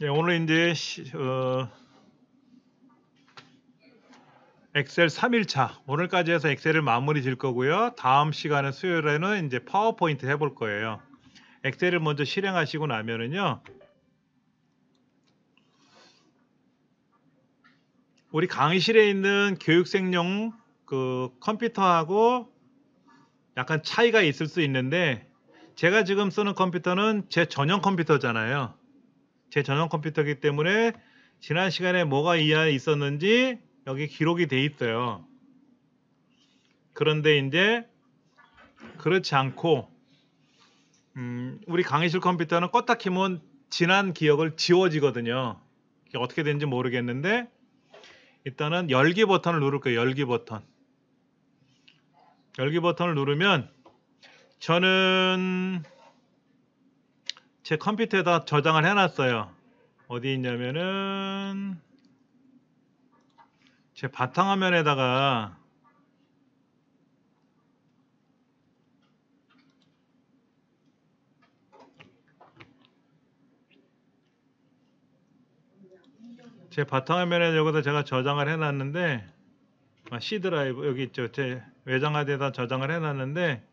네, 오늘 이제 엑셀 3일차 오늘까지 해서 엑셀을 마무리 질 거고요. 다음 시간에 수요일에는 이제 파워포인트 해볼 거예요. 엑셀을 먼저 실행하시고 나면은요, 우리 강의실에 있는 교육생용 그 컴퓨터하고 약간 차이가 있을 수 있는데, 제가 지금 쓰는 컴퓨터는 제 전용 컴퓨터잖아요. 제 전용 컴퓨터이기 때문에 지난 시간에 뭐가 이 안에 있었는지 여기 기록이 돼 있어요. 그런데 이제 그렇지 않고 우리 강의실 컴퓨터는 껐다 키면 지난 기억을 지워지거든요. 이게 어떻게 되는지 모르겠는데, 일단은 열기 버튼을 누를 거예요. 열기 버튼. 열기 버튼을 누르면 저는 제 컴퓨터에다 저장을 해놨어요. 어디 있냐면은 제 바탕화면에다가 여기다 제가 저장을 해놨는데, C 드라이브 여기 있죠. 제 외장하드에다 저장을 해놨는데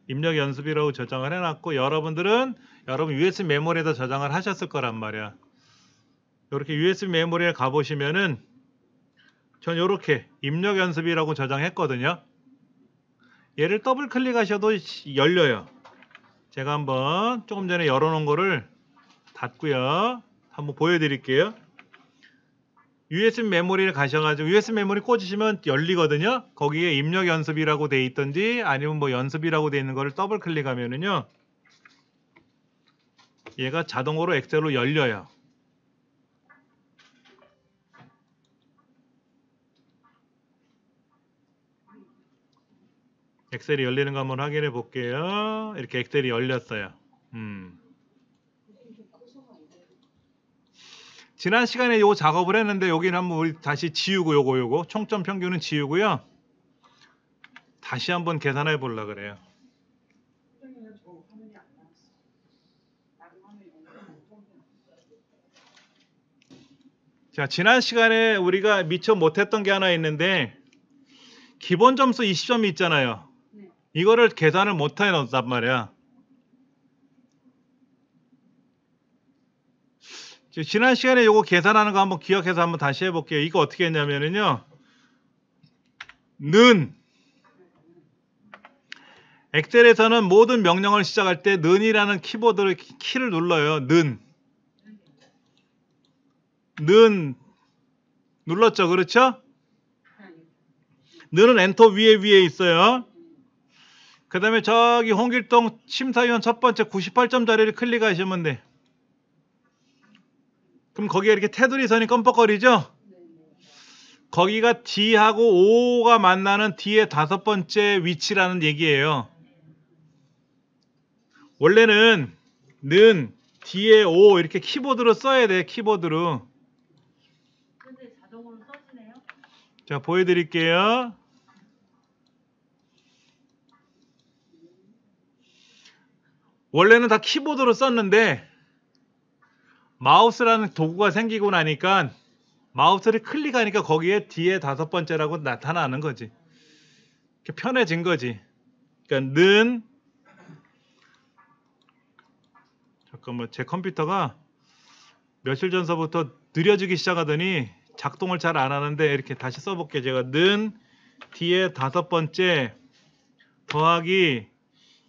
입력 연습이라고 저장을 해놨고, 여러분들은 여러분 USB 메모리에다 저장을 하셨을 거란 말이야. 이렇게 USB 메모리에 가보시면은 전 이렇게 입력 연습이라고 저장했거든요. 얘를 더블 클릭하셔도 열려요. 제가 한번 조금 전에 열어놓은 거를 닫고요. 한번 보여드릴게요. USB 메모리를 가셔가지고 USB 메모리 꽂으시면 열리거든요. 거기에 입력 연습이라고 돼 있던지 아니면 뭐 연습이라고 돼 있는 거를 더블 클릭하면은요, 얘가 자동으로 엑셀로 열려요. 엑셀이 열리는 거 한번 확인해 볼게요. 이렇게 엑셀이 열렸어요. 지난 시간에 요거 작업을 했는데 여기는 한번 우리 다시 지우고 요거 총점 평균은 지우고요. 다시 한번 계산해 보려고 그래요. 자, 지난 시간에 우리가 미처 못했던 게 하나 있는데, 기본 점수 20점이 있잖아요. 이거를 계산을 못해 놓았단 말이야. 지난 시간에 요거 계산하는 거 한번 기억해서 한번 다시 해볼게요. 이거 어떻게 했냐면은요, 는 엑셀에서는 모든 명령을 시작할 때 는이라는 키보드를 키를 눌러요. 는 눌렀죠, 그렇죠? 는은 엔터 위에 있어요. 그 다음에 저기 홍길동 심사위원 첫 번째 98점짜리를 클릭하시면 돼. 그럼 거기에 이렇게 테두리 선이 껌뻑거리죠? 거기가 D하고 O가 만나는 D의 5번째 위치라는 얘기예요. 원래는 는 D에 O 이렇게 키보드로 써야 돼. 키보드로. 근데 자동으로 써지네요. 자, 보여드릴게요. 원래는 다 키보드로 썼는데 마우스라는 도구가 생기고 나니까 마우스를 클릭하니까 거기에 D의 5번째라고 나타나는 거지. 이렇게 편해진 거지. 그러니까 는, 잠깐만, 제 컴퓨터가 며칠 전서부터 느려지기 시작하더니 작동을 잘 안 하는데, 이렇게 다시 써볼게요. 제가 는 D의 5번째 더하기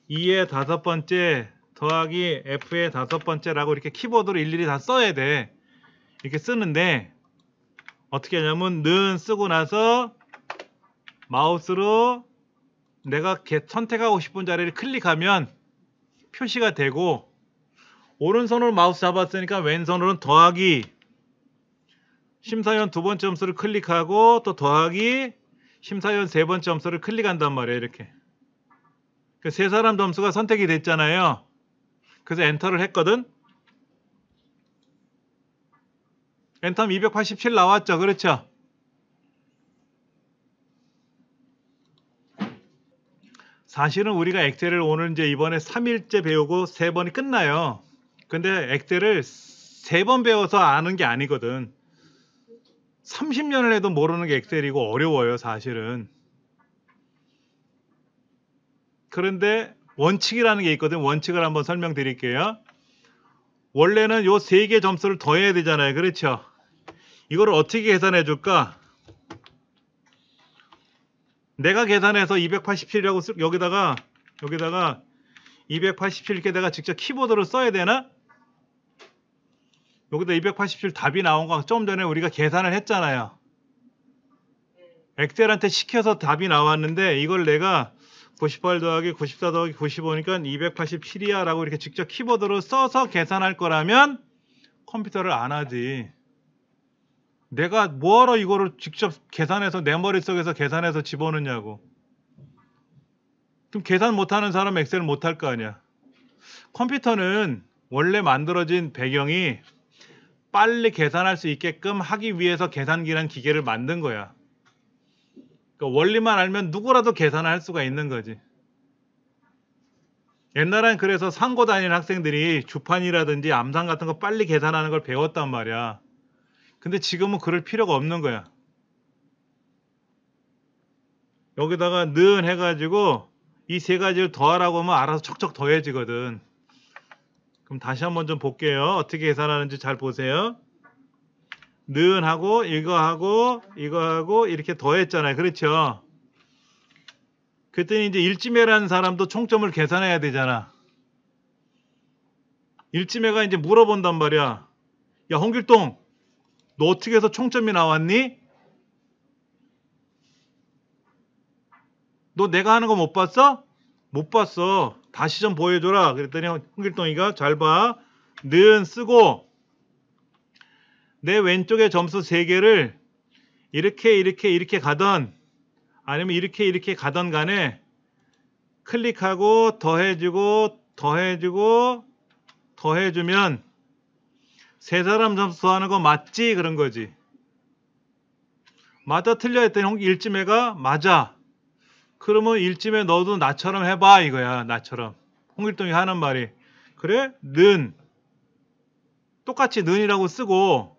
E의 5번째 더하기 F의 5번째라고 이렇게 키보드로 일일이 다 써야 돼. 이렇게 쓰는데 어떻게 하냐면 는 쓰고 나서 마우스로 내가 선택하고 싶은 자리를 클릭하면 표시가 되고, 오른손으로 마우스 잡았으니까 왼손으로는 더하기 심사위원 2번째 점수를 클릭하고 또 더하기 심사위원 3번째 점수를 클릭한단 말이에요. 이렇게 그 세 사람 점수가 선택이 됐잖아요. 그래서 엔터를 했거든. 엔터하면 287 나왔죠. 그렇죠? 사실은 우리가 엑셀을 오늘 이제 이번에 3일째 배우고 3번이 끝나요. 근데 엑셀을 3번 배워서 아는 게 아니거든. 30년을 해도 모르는 게 엑셀이고 어려워요, 사실은. 그런데 원칙이라는 게 있거든. 원칙을 한번 설명드릴게요. 원래는 요 3개 점수를 더해야 되잖아요. 그렇죠? 이걸 어떻게 계산해 줄까? 내가 계산해서 287이라고 여기다가 287 이렇게 내가 직접 키보드로 써야 되나? 여기다 287 답이 나온 거 좀 전에 우리가 계산을 했잖아요. 엑셀한테 시켜서 답이 나왔는데 이걸 내가 98 더하기 94 더하기 95니까 287이야 라고 이렇게 직접 키보드로 써서 계산할 거라면 컴퓨터를 안 하지. 내가 뭐하러 이거를 직접 계산해서 내 머릿속에서 계산해서 집어넣냐고. 그럼 계산 못하는 사람 엑셀 못할 거 아니야. 컴퓨터는 원래 만들어진 배경이 빨리 계산할 수 있게끔 하기 위해서 계산기란 기계를 만든 거야. 그러니까 원리만 알면 누구라도 계산을 할 수가 있는 거지. 옛날엔 그래서 상고 다니는 학생들이 주판이라든지 암산 같은 거 빨리 계산하는 걸 배웠단 말이야. 근데 지금은 그럴 필요가 없는 거야. 여기다가 는 해가지고 이 3가지를 더하라고 하면 알아서 척척 더해지거든. 그럼 다시 한번 좀 볼게요. 어떻게 계산하는지 잘 보세요. 는 하고 이거 하고 이렇게 더했잖아요. 그렇죠? 그랬더니 이제 일지매라는 사람도 총점을 계산해야 되잖아. 일지매가 이제 물어본단 말이야. 야, 홍길동, 너 어떻게 해서 총점이 나왔니? 너 내가 하는 거 못 봤어? 못 봤어. 다시 좀 보여줘라. 그랬더니 홍길동이가 잘 봐. 는 쓰고 내 왼쪽에 점수 3개를 이렇게 가던 아니면 이렇게 가던 간에 클릭하고 더해주면 세 사람 점수 더하는 거 맞지? 그런 거지. 맞아 틀려 했더니 일지매가 맞아. 그러면 일지매 너도 나처럼 해봐 이거야. 나처럼. 홍길동이 하는 말이 그래? 는 똑같이 는이라고 쓰고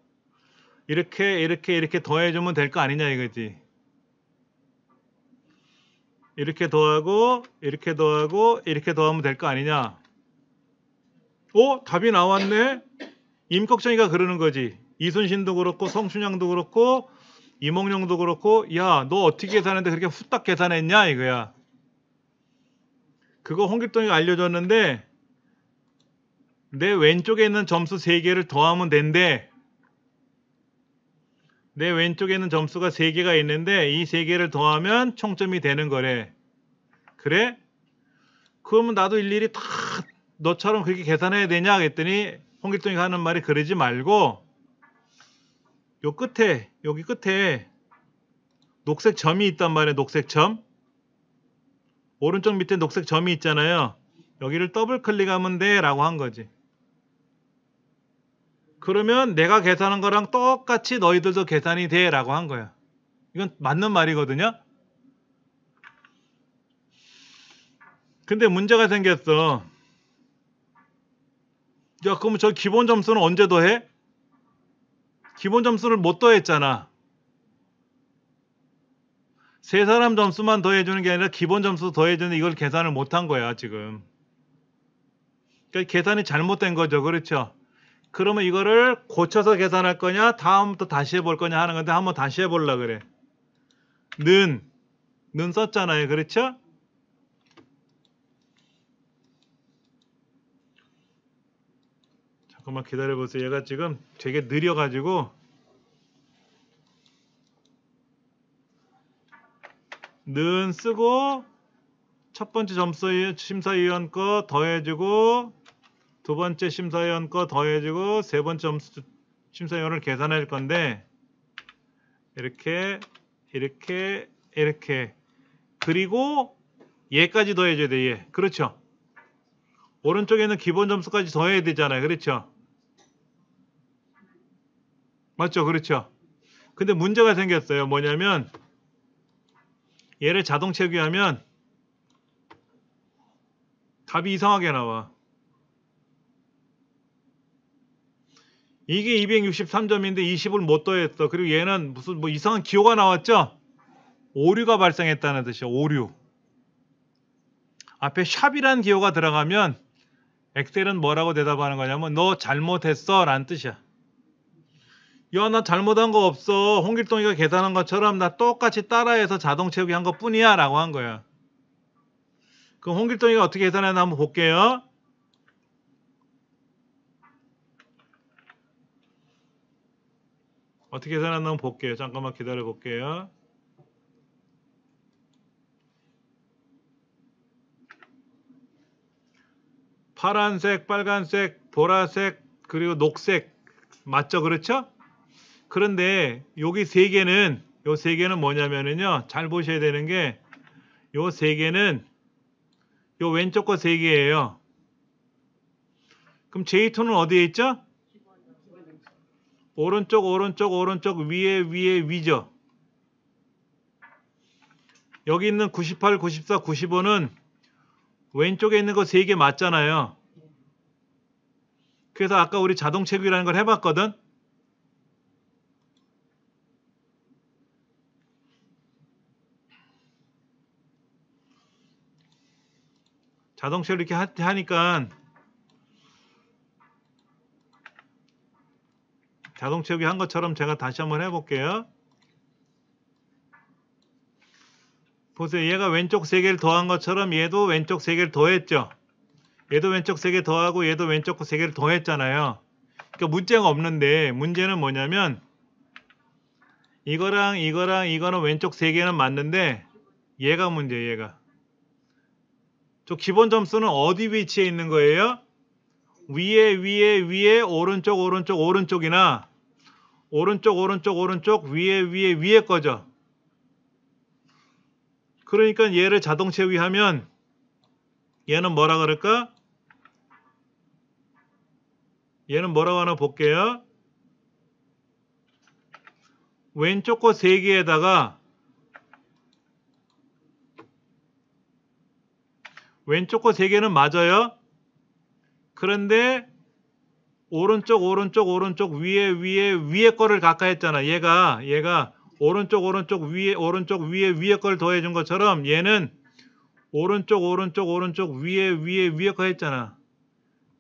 이렇게 더해주면 될 거 아니냐 이거지. 이렇게 더하고 이렇게 더하면 될 거 아니냐. 답이 나왔네. 임꺽정이가 그러는 거지. 이순신도 그렇고 성춘향도 그렇고 이몽룡도 그렇고 야, 너 어떻게 계산했는데 그렇게 후딱 계산했냐 이거야. 그거 홍길동이가 알려줬는데 내 왼쪽에 있는 점수 3개를 더하면 된대. 내 왼쪽에 있는 점수가 3개가 있는데 이 3개를 더하면 총점이 되는 거래. 그래? 그러면 나도 일일이 다 너처럼 그렇게 계산해야 되냐 그랬더니 홍길동이가 하는 말이 그러지 말고 여기 끝에 녹색 점이 있단 말이에요. 녹색 점. 오른쪽 밑에 녹색 점이 있잖아요. 여기를 더블 클릭하면 돼 라고 한 거지. 그러면 내가 계산한 거랑 똑같이 너희들도 계산이 돼 라고 한 거야. 이건 맞는 말이거든요. 근데 문제가 생겼어. 야, 그럼 저 기본 점수는 언제 더해? 기본 점수를 못 더했잖아. 세 사람 점수만 더해주는 게 아니라 기본 점수 더해주는 이걸 계산을 못한 거야 지금. 그러니까 계산이 잘못된 거죠. 그렇죠? 그러면 이거를 고쳐서 계산할 거냐 다음부터 다시 해볼 거냐 하는 건데 한번 다시 해보려고 그래. 는 썼잖아요. 그렇죠? 잠깐만 기다려보세요. 얘가 지금 되게 느려가지고 는 쓰고 첫 번째 심사위원 거 더해주고 두 번째 심사위원 거 더해주고 세 번째 점수 심사위원을 계산할 건데 이렇게 그리고 얘까지 더해줘야 돼. 얘. 그렇죠? 오른쪽에는 기본 점수까지 더해야 되잖아요. 그렇죠? 맞죠? 그렇죠? 근데 문제가 생겼어요. 뭐냐면 얘를 자동 채기하면 답이 이상하게 나와. 이게 263점인데 20을 못 더했어. 그리고 얘는 무슨 뭐 이상한 기호가 나왔죠? 오류가 발생했다는 뜻이야. 오류. 앞에 샵이란 기호가 들어가면 엑셀은 뭐라고 대답하는 거냐면 너 잘못했어 라는 뜻이야. 야, 나 잘못한 거 없어. 홍길동이가 계산한 것처럼 나 똑같이 따라해서 자동 채우기 한 것 뿐이야 라고 한 거야. 그럼 홍길동이가 어떻게 계산했나 한번 볼게요. 어떻게 계산했나 한번 볼게요. 잠깐만 기다려 볼게요. 파란색, 빨간색, 보라색, 그리고 녹색 맞죠? 그렇죠? 그런데 여기 세 개는 요 세 개는 뭐냐면은요. 잘 보셔야 되는 게 요 세 개는 요 왼쪽 거 세 개예요. 그럼 J2는 어디에 있죠? 오른쪽, 오른쪽, 오른쪽, 위에, 위에, 위죠. 여기 있는 98, 94, 95는 왼쪽에 있는 거 세 개 맞잖아요. 그래서 아까 우리 자동 채우기라는 걸 해봤거든. 자동 채우기 이렇게 하니까 자동 채우기 한 것처럼 제가 다시 한번 해볼게요. 보세요. 얘가 왼쪽 세 개를 더한 것처럼 얘도 왼쪽 세 개를 더했죠. 얘도 왼쪽 세 개 더하고 얘도 왼쪽 세 개를 더했잖아요. 그러니까 문제가 없는데 문제는 뭐냐면 이거랑 이거랑 이거는 왼쪽 세 개는 맞는데 얘가 문제예요. 얘가. 저 기본 점수는 어디 위치에 있는 거예요? 위에 위에 위에 오른쪽 오른쪽 오른쪽이나 오른쪽 오른쪽 오른쪽 위에 위에 위에 거죠. 그러니까 얘를 자동 채우기 하면 얘는 뭐라 그럴까? 얘는 뭐라고 하나 볼게요. 왼쪽 거 3개에다가 왼쪽 거 3개는 맞아요. 그런데 오른쪽 오른쪽 오른쪽 위에 위에 위에 거를 가까이 했잖아. 얘가 오른쪽 오른쪽 위에 위에 걸 더해 준 것처럼 얘는 오른쪽 오른쪽 오른쪽 위에 위에 위에 거 했잖아.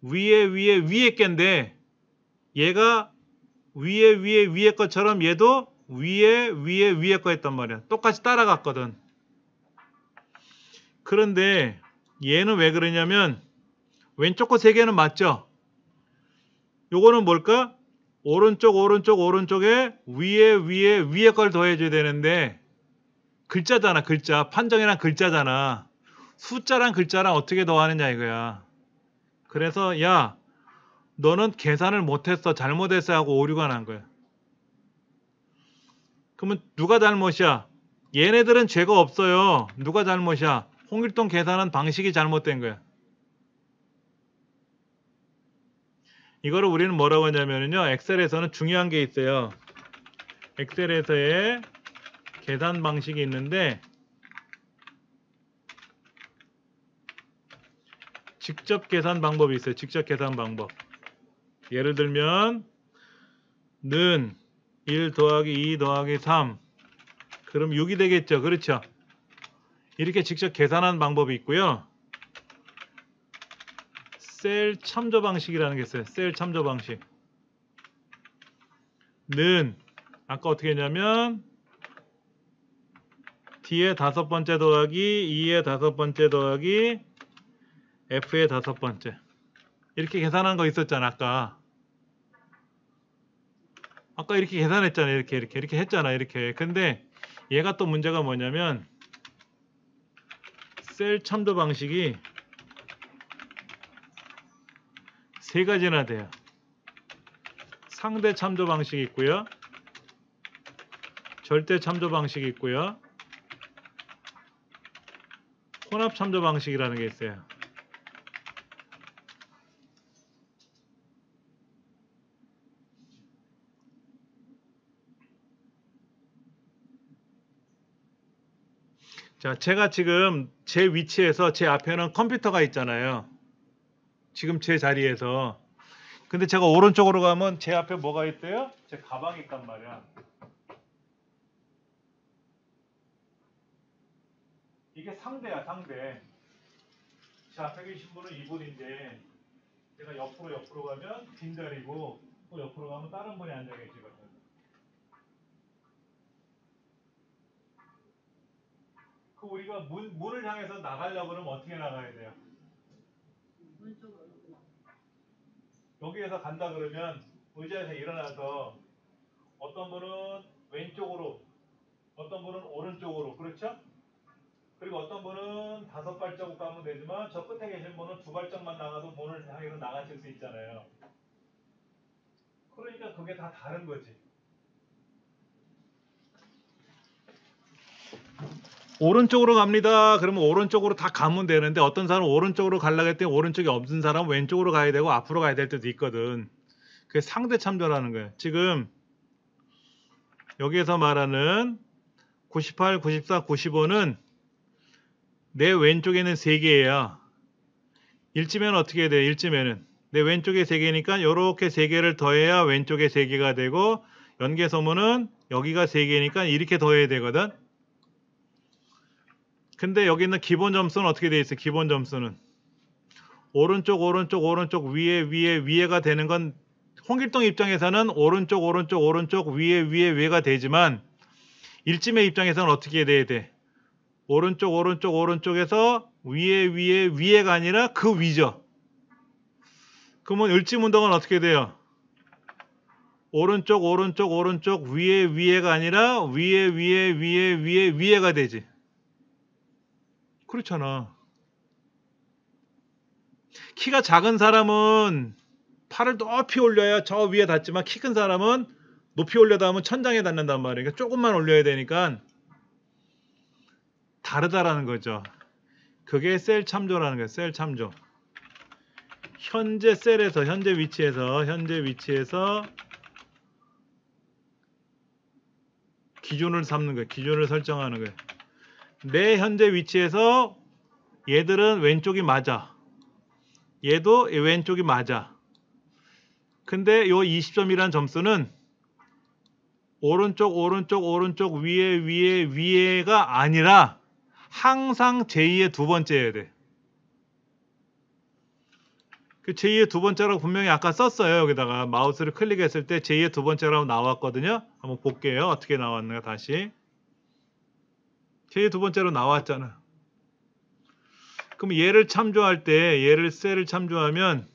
위에 위에 위에 께인데 얘가 위에 위에 위에 것처럼 얘도 위에 위에 위에 거 했단 말이야. 똑같이 따라갔거든. 그런데 얘는 왜 그러냐면 왼쪽 거 3개는 맞죠? 요거는 뭘까? 오른쪽 오른쪽 오른쪽에 위에 위에 위에 걸 더해줘야 되는데 글자잖아. 글자. 판정이란 글자잖아. 숫자랑 글자랑 어떻게 더하느냐 이거야. 그래서 야 너는 계산을 못했어. 잘못했어 하고 오류가 난 거야. 그러면 누가 잘못이야? 얘네들은 죄가 없어요. 누가 잘못이야? 홍길동 계산한 방식이 잘못된 거야. 이거를 우리는 뭐라고 하냐면요. 엑셀에서는 중요한 게 있어요. 엑셀에서의 계산 방식이 있는데 직접 계산 방법이 있어요. 직접 계산 방법. 예를 들면 는 1 더하기 2 더하기 3 그럼 6이 되겠죠. 그렇죠. 이렇게 직접 계산하는 방법이 있고요. 셀 참조 방식이라는 게 있어요. 셀 참조 방식. 는 아까 어떻게 했냐면 D의 5번째 더하기 E의 5번째 더하기 F의 5번째 이렇게 계산한 거 있었잖아. 아까 이렇게 계산했잖아. 이렇게 했잖아. 이렇게. 근데 얘가 또 문제가 뭐냐면 셀 참조 방식이 3가지나 돼요. 상대 참조 방식이 있고요. 절대 참조 방식이 있고요. 혼합 참조 방식이라는 게 있어요. 자, 제가 지금 제 위치에서 제 앞에는 컴퓨터가 있잖아요. 지금 제 자리에서 근데 제가 오른쪽으로 가면 제 앞에 뭐가 있대요? 제 가방이 있단 말이야. 이게 상대야, 상대. 제 앞에 계신 분은 이분인데 제가 옆으로 가면 빈자리고 또 옆으로 가면 다른 분이 앉아 계시거든. 그 우리가 문을 향해서 나가려고 그러면 어떻게 나가야 돼요? 문 쪽으로. 여기에서 간다 그러면 의자에서 일어나서 어떤 분은 왼쪽으로, 어떤 분은 오른쪽으로, 그렇죠? 그리고 어떤 분은 5발자국 가면 되지만 저 끝에 계신 분은 2발짝만 나가도 문을 향해서 나가실 수 있잖아요. 그러니까 그게 다 다른 거지. 오른쪽으로 갑니다. 그러면 오른쪽으로 다 가면 되는데 어떤 사람은 오른쪽으로 가려고 했더니 오른쪽이 없는 사람은 왼쪽으로 가야 되고 앞으로 가야 될 때도 있거든. 그게 상대 참조라는 거예요. 지금 여기에서 말하는 98, 94, 95는 내 왼쪽에는 3개야. 일지면 어떻게 해야 돼? 일지면은 내 왼쪽에 3개니까 이렇게 3개를 더해야 왼쪽에 3개가 되고 연계소문은 여기가 3개니까 이렇게 더해야 되거든. 근데 여기 있는 기본 점수는 어떻게 돼 있어? 기본 점수는 오른쪽 오른쪽 오른쪽 위에가 되는 건 홍길동 입장에서는 오른쪽 위에가 되지만 일침의 입장에서는 어떻게 돼야 돼? 오른쪽에서 위에가 아니라 그 위죠. 그러면 일침 운동은 어떻게 돼요? 오른쪽 위에가 아니라 위에가 되지. 그렇잖아. 키가 작은 사람은 팔을 높이 올려야 저 위에 닿지만 키 큰 사람은 높이 올려다 하면 천장에 닿는단 말이에요. 그러니까 조금만 올려야 되니까 다르다라는 거죠. 그게 셀 참조라는 거예요. 셀 참조. 현재 셀에서 현재 위치에서 기준을 삼는 거예요. 기준을 설정하는 거예요. 내 현재 위치에서 얘들은 왼쪽이 맞아. 얘도 왼쪽이 맞아. 근데 요 20점이라는 점수는 오른쪽 위에가 아니라 항상 제2의 두 번째여야 돼. 그 제2의 두 번째라고 분명히 아까 썼어요. 여기다가 마우스를 클릭했을 때 제2의 두 번째라고 나왔거든요. 한번 볼게요. 어떻게 나왔는가 다시. 제2의 두 번째로 나왔잖아. 그럼 얘를 참조할 때 얘를 셀을 참조하면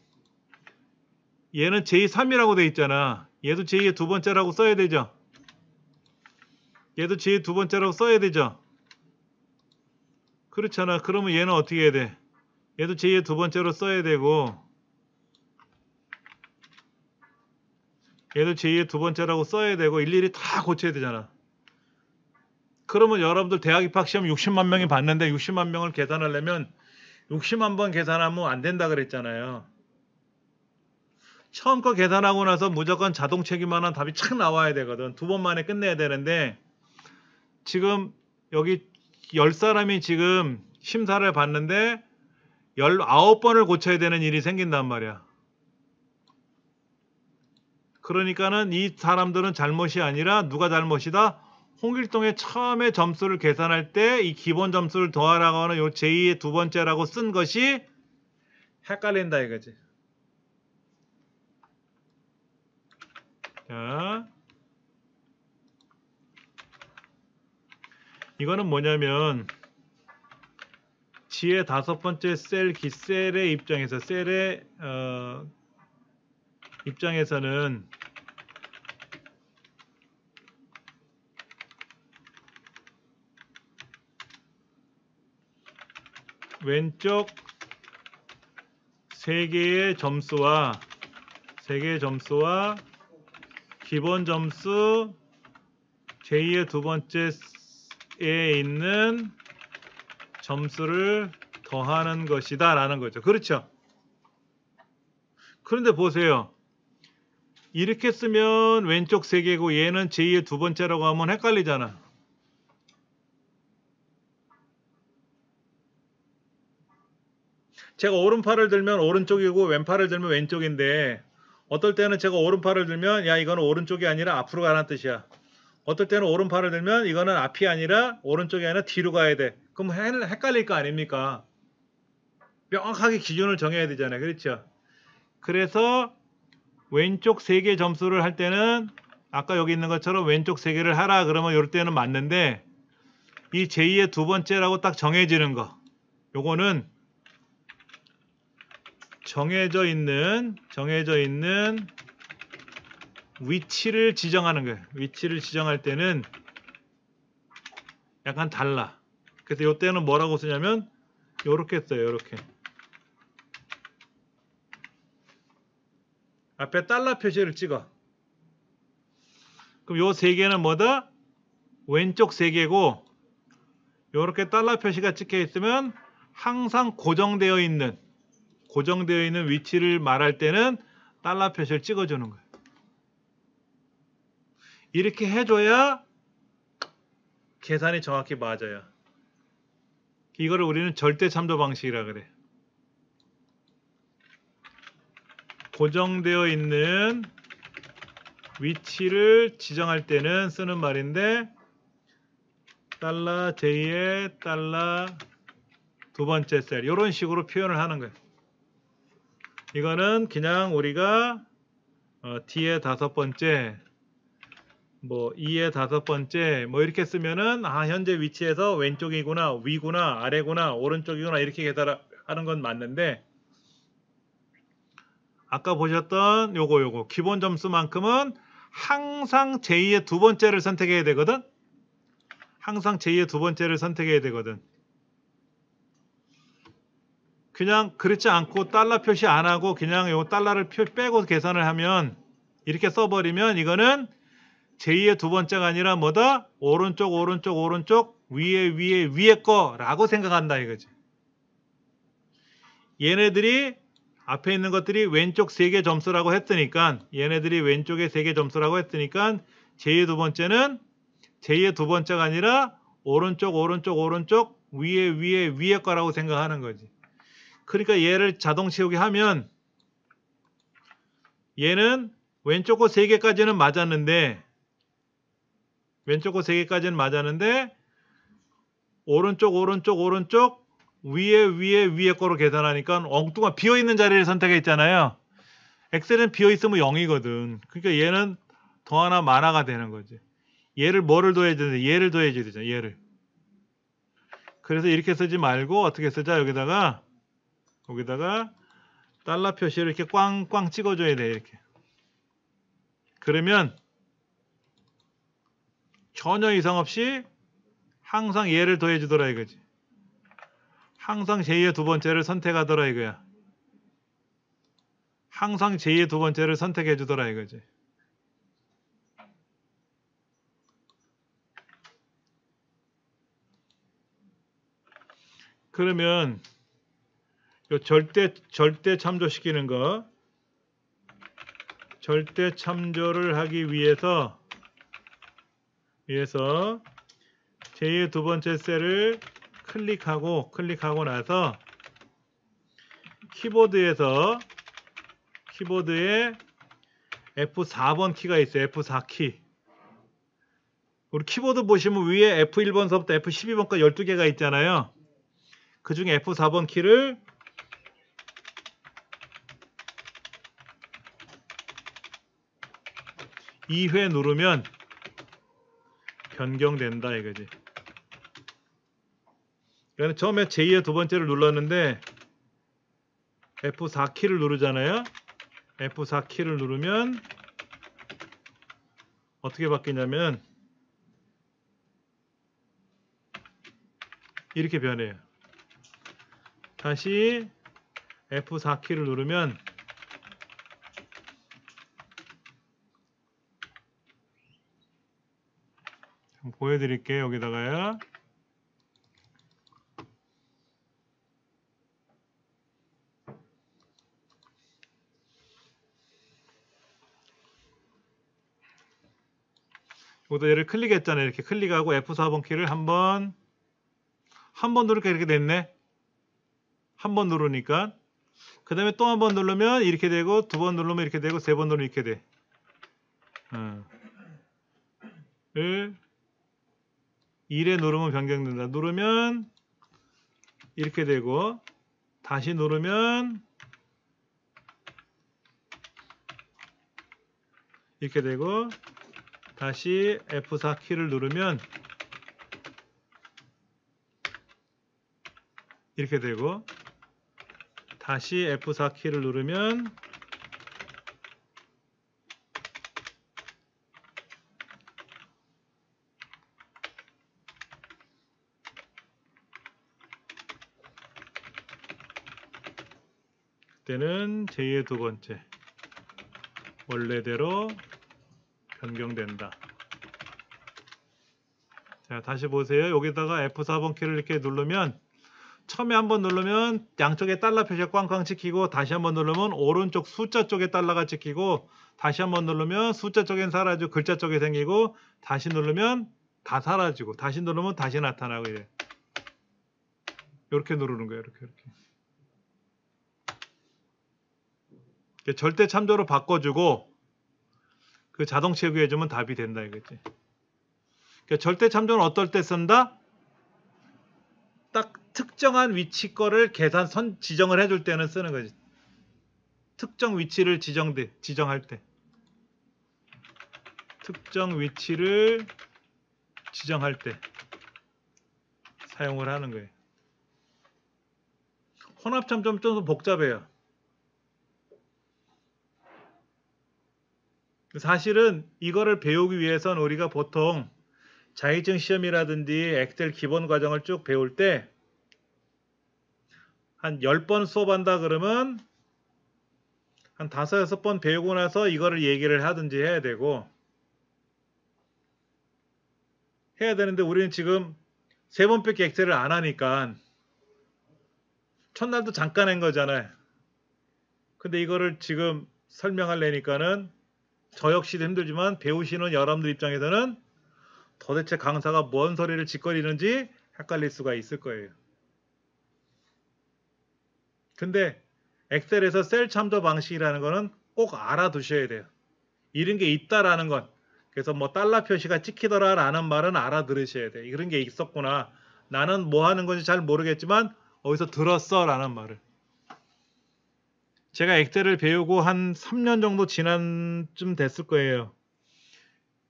얘는 제3이라고 돼 있잖아. 얘도 제2의 두 번째라고 써야 되죠. 얘도 제2의 두 번째라고 써야 되죠. 그렇잖아. 그러면 얘는 어떻게 해야 돼? 얘도 제2의 두 번째로 써야 되고 얘도 제2의 두 번째라고 써야 되고 일일이 다 고쳐야 되잖아. 그러면 여러분들 대학 입학 시험 60만 명이 봤는데 60만 명을 계산하려면 60만 번 계산하면 안 된다 그랬잖아요. 처음 거 계산하고 나서 무조건 자동체기만한 답이 착 나와야 되거든. 2번 만에 끝내야 되는데 지금 여기 10사람이 지금 심사를 봤는데 19번을 고쳐야 되는 일이 생긴단 말이야. 그러니까는 이 사람들은 잘못이 아니라 누가 잘못이다? 홍길동의 처음에 점수를 계산할 때 이 기본 점수를 더하라고 하는 요 제2의 두 번째라고 쓴 것이 헷갈린다 이거지. 자, 이거는 뭐냐면 지의 5번째 셀의 입장에서 셀의 입장에서는 왼쪽 3개의 점수와 기본 점수 제2의 두 번째에 있는 점수를 더하는 것이다 라는 거죠. 그렇죠? 그런데 보세요. 이렇게 쓰면 왼쪽 3개고 얘는 제2의 두 번째라고 하면 헷갈리잖아. 제가 오른팔을 들면 오른쪽이고 왼팔을 들면 왼쪽인데 어떨 때는 제가 오른팔을 들면 야 이거는 오른쪽이 아니라 앞으로 가라는 뜻이야. 어떨 때는 오른팔을 들면 이거는 앞이 아니라 오른쪽이 아니라 뒤로 가야 돼. 그럼 헷갈릴 거 아닙니까? 명확하게 기준을 정해야 되잖아요. 그렇죠? 그래서 왼쪽 3개 점수를 할 때는 아까 여기 있는 것처럼 왼쪽 3개를 하라 그러면 이럴 때는 맞는데 이 제2의 두 번째라고 딱 정해지는 거 요거는 정해져 있는 위치를 지정하는 거예요. 위치를 지정할 때는 약간 달라. 그래서 이때는 뭐라고 쓰냐면 요렇게 써요. 요렇게 앞에 달러 표시를 찍어. 그럼 요 3개는 뭐다? 왼쪽 3개고 요렇게 달러 표시가 찍혀 있으면 항상 고정되어 있는 위치를 말할 때는 달러 표시를 찍어주는 거예요. 이렇게 해줘야 계산이 정확히 맞아요. 이거를 우리는 절대 참조 방식이라 그래. 고정되어 있는 위치를 지정할 때는 쓰는 말인데 달러 J의 달러 두 번째 셀 이런 식으로 표현을 하는 거예요. 이거는 그냥 우리가 D의 5번째 뭐 2의 5번째 뭐 이렇게 쓰면은 현재 위치에서 왼쪽이구나 위구나 아래구나 오른쪽이구나 이렇게 계산하는 건 맞는데 아까 보셨던 요거 기본 점수만큼은 항상 제2의 두 번째를 선택해야 되거든. 항상 제2의 두 번째를 선택해야 되거든. 그냥 그렇지 않고 달러 표시 안 하고 그냥 요 달러를 빼고 계산을 하면 이렇게 써버리면 이거는 제2의 두 번째가 아니라 뭐다? 오른쪽 위에 거라고 생각한다 이거지. 얘네들이 앞에 있는 것들이 왼쪽 3개 점수라고 했으니까 얘네들이 왼쪽에 3개 점수라고 했으니까 제2의 두 번째는 제2의 두 번째가 아니라 오른쪽 위에 거라고 생각하는 거지. 그러니까 얘를 자동 채우게 하면 얘는 왼쪽 거 3개까지는 맞았는데 오른쪽 위에 거로 계산하니까 엉뚱한 비어있는 자리를 선택했잖아요. 엑셀은 비어있으면 0이거든. 그러니까 얘는 더 하나 만화가 되는 거지. 얘를 뭐를 더해야 되는데 얘를 더해줘야 되잖아. 얘를. 그래서 이렇게 쓰지 말고 어떻게 쓰자. 여기다가 달러 표시를 이렇게 꽝꽝 찍어줘야 돼. 이렇게. 그러면 전혀 이상 없이 항상 얘를 더해주더라 이거지. 항상 제2의 두 번째를 선택하더라 이거야. 항상 제2의 두 번째를 선택해주더라 이거지. 그러면 요 절대 참조시키는 거 절대 참조를 하기 위해서 제2의 두 번째 셀을 클릭하고 나서 키보드에 F4번 키가 있어요. F4 키. 우리 키보드 보시면 위에 F1번서부터 F12번까지 12개가 있잖아요. 그 중에 F4번 키를 (2회) 누르면 변경된다 이거지. 그러니까 처음에 제2의 두 번째를 눌렀는데 F4 키를 누르잖아요. F4 키를 누르면 어떻게 바뀌냐면 이렇게 변해요. 다시 F4 키를 누르면 보여드릴게요. 여기다가요. 여기다 얘를 클릭했잖아요. 이렇게 클릭하고 F4번 키를 한 번 누르니까 이렇게 됐네. 한 번 누르니까. 그 다음에 또 한 번 누르면 이렇게 되고, 두 번 누르면 이렇게 되고, 세 번 누르면 이렇게 돼. 1에 누르면 변경된다. 누르면 이렇게 되고, 다시 누르면 이렇게 되고, 다시 F4 키를 누르면 이렇게 되고, 다시 F4 키를 누르면 그때는 제2의 두 번째 원래대로 변경된다. 자, 다시 보세요. 여기다가 F4번 키를 이렇게 누르면, 처음에 한번 누르면 양쪽에 달러 표시가 꽝꽝 찍히고, 다시 한번 누르면 오른쪽 숫자 쪽에 달러가 찍히고, 다시 한번 누르면 숫자 쪽엔 사라지고 글자 쪽에 생기고, 다시 누르면 다 사라지고, 다시 누르면 다시 나타나고 이래. 이렇게 누르는 거예요. 이렇게. 절대 참조로 바꿔주고 그 자동 체크해주면 답이 된다 이거지. 그러니까 절대 참조는 어떨 때 쓴다? 딱 특정한 위치 거를 계산 지정을 해줄 때는 쓰는 거지. 특정 위치를 지정할 때. 특정 위치를 지정할 때 사용을 하는 거예요. 혼합참조는 좀 복잡해요. 사실은 이거를 배우기 위해서는 우리가 보통 자격증 시험이라든지 엑셀 기본 과정을 쭉 배울 때 한 10번 수업한다 그러면 한 5, 6번 배우고 나서 이거를 얘기를 하든지 해야 되는데 우리는 지금 3번밖에 엑셀을 안 하니까 첫날도 잠깐 한 거잖아요. 근데 이거를 지금 설명하려니까는 저 역시도 힘들지만 배우시는 여러분들 입장에서는 도대체 강사가 뭔 소리를 짓거리는지 헷갈릴 수가 있을 거예요. 근데 엑셀에서 셀 참조 방식이라는 거는 꼭 알아두셔야 돼요. 이런 게 있다라는 건, 그래서 뭐 달러 표시가 찍히더라라는 말은 알아들으셔야 돼요. 이런 게 있었구나. 나는 뭐 하는 건지 잘 모르겠지만 어디서 들었어 라는 말을. 제가 엑셀을 배우고 한 3년 정도 지난 쯤 됐을 거예요.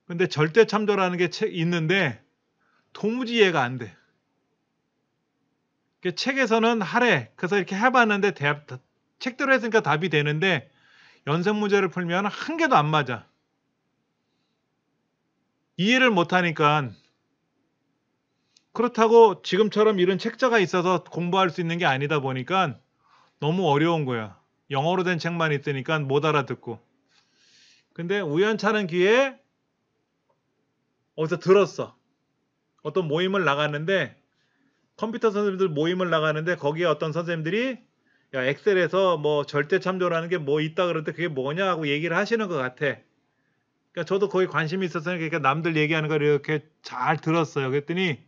근데 절대 참조라는 게 있는데 도무지 이해가 안 돼. 책에서는 하래. 그래서 이렇게 해봤는데 책대로 했으니까 답이 되는데 연습 문제를 풀면 한 개도 안 맞아. 이해를 못하니까. 그렇다고 지금처럼 이런 책자가 있어서 공부할 수 있는 게 아니다 보니까 너무 어려운 거야. 영어로 된 책만 있으니까 못 알아듣고. 근데 우연찮은 기회에 어디서 들었어. 어떤 모임을 나갔는데, 컴퓨터 선생님들 모임을 나가는데 거기에 어떤 선생님들이 야, 엑셀에서 뭐 절대 참조라는 게 뭐 있다 그러는데 그게 뭐냐 하고 얘기를 하시는 것 같아. 그러니까 저도 거기 관심이 있어서 그러니까 남들 얘기하는 걸 이렇게 잘 들었어요. 그랬더니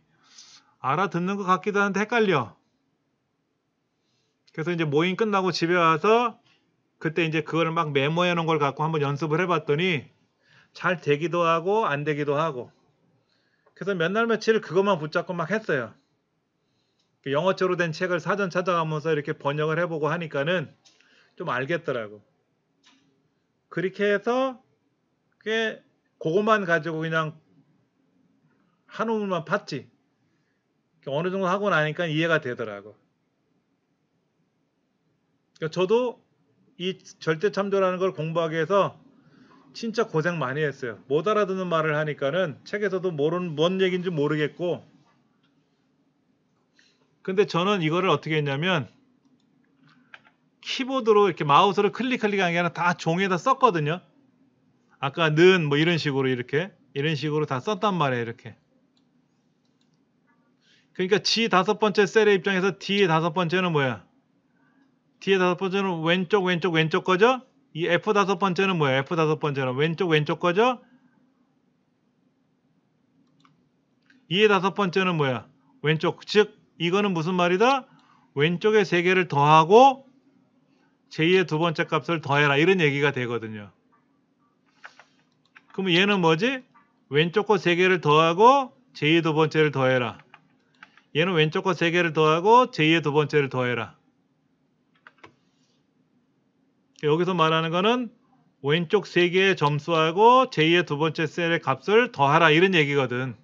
알아듣는 것 같기도 한데 헷갈려. 그래서 이제 모임 끝나고 집에 와서 그때 이제 그거를 막 메모해 놓은 걸 갖고 한번 연습을 해봤더니 잘 되기도 하고 안 되기도 하고. 그래서 몇 날 며칠 그것만 붙잡고 막 했어요. 영어처로 된 책을 사전 찾아가면서 이렇게 번역을 해보고 하니까는 좀 알겠더라고. 그렇게 해서 그것만 가지고 그냥 한 우물만 팠지. 어느 정도 하고 나니까 이해가 되더라고. 그러니까 저도 이 절대 참조라는 걸 공부하기 위해서 진짜 고생 많이 했어요. 못 알아듣는 말을 하니까는 책에서도 뭔 얘기인지 모르겠고. 근데 저는 이거를 어떻게 했냐면 키보드로 이렇게 마우스를 클릭하는 게 아니라 다 종이에다 썼거든요. 아까 는 뭐 이런 식으로 이런 식으로 다 썼단 말이에요. 이렇게. 그러니까 G 5번째 셀의 입장에서 D의 5번째는 뭐야? D의 5번째는 왼쪽 거죠? 이 F 5번째는 뭐야? F 5번째는 왼쪽 거죠? E의 5번째는 뭐야? 왼쪽. 즉 이거는 무슨 말이다? 왼쪽에 3개를 더하고 제2의 두 번째 값을 더해라 이런 얘기가 되거든요. 그러면 얘는 뭐지? 왼쪽 거 3개를 더하고 제2의 두 번째를 더해라. 얘는 왼쪽 거 3개를 더하고 제2의 두 번째를 더해라. 여기서 말하는 거는 왼쪽 3개의 점수하고 제2의 두 번째 셀의 값을 더하라 이런 얘기거든.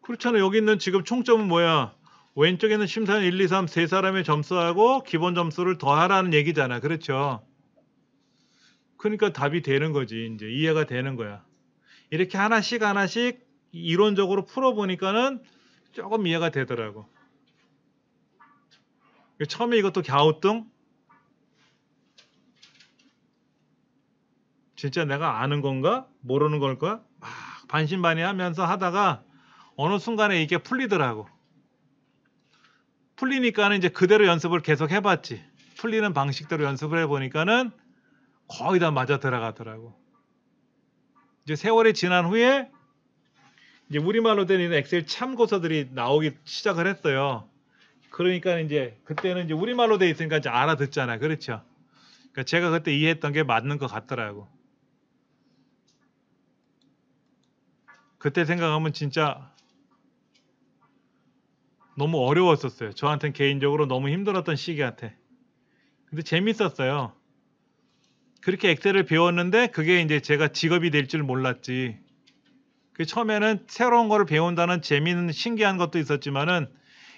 그렇잖아. 여기 있는 지금 총점은 뭐야? 왼쪽에는 심사위원 1, 2, 3 세 사람의 점수하고 기본 점수를 더하라는 얘기잖아. 그렇죠? 그러니까 답이 되는 거지. 이제 이해가 되는 거야. 이렇게 하나씩 이론적으로 풀어보니까는 조금 이해가 되더라고. 처음에 이것도 갸우뚱? 진짜 내가 아는 건가? 모르는 걸까? 막 반신반의하면서 하다가 어느 순간에 이게 풀리더라고. 풀리니까는 이제 그대로 연습을 계속 해봤지. 풀리는 방식대로 연습을 해보니까는 거의 다 맞아 들어가더라고. 이제 세월이 지난 후에 이제 우리말로 된 이런 엑셀 참고서들이 나오기 시작을 했어요. 그러니까 이제 그때는 이제 우리말로 돼 있으니까 이제 알아듣잖아. 그렇죠? 그러니까 제가 그때 이해했던 게 맞는 것 같더라고. 그때 생각하면 진짜 너무 어려웠었어요. 저한테는 개인적으로 너무 힘들었던 시기 같아. 근데 재밌었어요. 그렇게 엑셀을 배웠는데 그게 이제 제가 직업이 될 줄 몰랐지. 그 처음에는 새로운 거를 배운다는 재미는 신기한 것도 있었지만은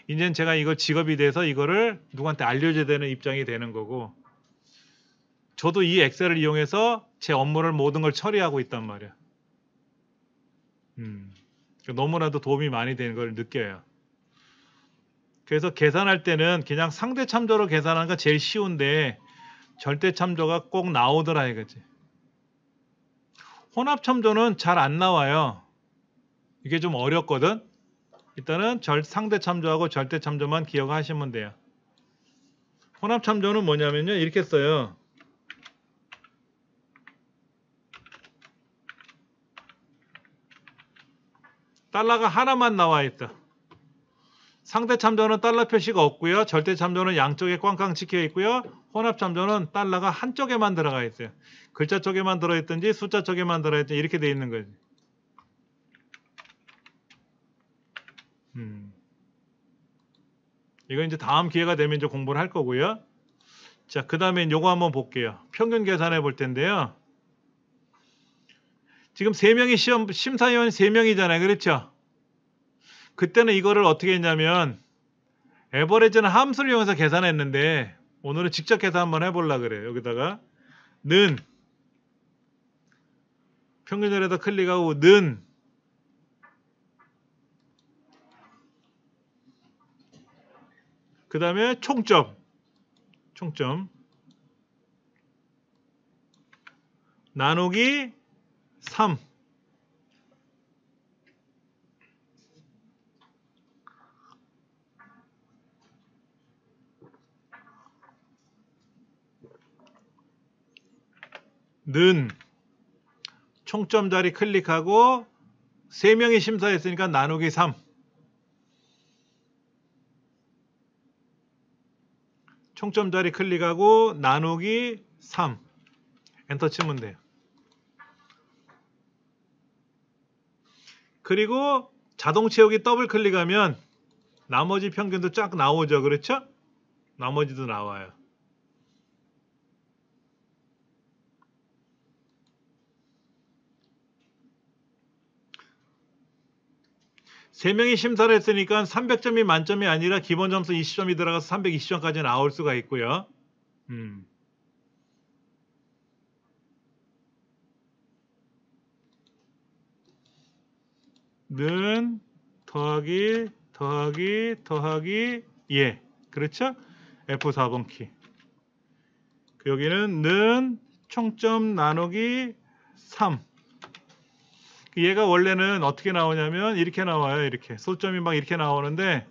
이제는 제가 이걸 직업이 돼서 이거를 누구한테 알려줘야 되는 입장이 되는 거고, 저도 이 엑셀을 이용해서 제 업무를 모든 걸 처리하고 있단 말이야. 너무나도 도움이 많이 되는 걸 느껴요. 그래서 계산할 때는 그냥 상대 참조로 계산하는 게 제일 쉬운데 절대 참조가 꼭 나오더라 이거지. 혼합 참조는 잘 안 나와요. 이게 좀 어렵거든. 일단은 상대 참조하고 절대 참조만 기억하시면 돼요. 혼합 참조는 뭐냐면요, 이렇게 써요. 달러가 하나만 나와 있다. 상대 참조는 달러 표시가 없고요. 절대 참조는 양쪽에 꽝꽝 찍혀 있고요. 혼합 참조는 달러가 한쪽에만 들어가 있어요. 글자 쪽에만 들어있든지 숫자 쪽에만 들어있든지 이렇게 돼 있는 거지. 이건 이제 다음 기회가 되면 이제 공부를 할 거고요. 자, 그 다음에 요거 한번 볼게요. 평균 계산해 볼 텐데요. 지금 3명이 심사위원 3명이잖아요. 그렇죠? 그때는 이거를 어떻게 했냐면 에버리지는 함수를 이용해서 계산했는데 오늘은 직접 계산 한번 해보려고 그래요. 여기다가 는 평균열에다 클릭하고 는 그 다음에 총점 나누기 3 는 총점 자리 클릭하고 3명이 심사했으니까 나누기 3 총점 자리 클릭하고 나누기 3 엔터 치면 돼요. 그리고 자동 채우기 더블 클릭하면 나머지 평균도 쫙 나오죠. 그렇죠? 나머지도 나와요. 세 명이 심사를 했으니까 300점이 만점이 아니라 기본 점수 20점이 들어가서 320점까지 나올 수가 있고요. 는 더하기 예, 그렇죠? F4번 키. 여기는 는 총점 나누기 3. 얘가 원래는 어떻게 나오냐면 이렇게 나와요. 이렇게 소점이 막 이렇게 나오는데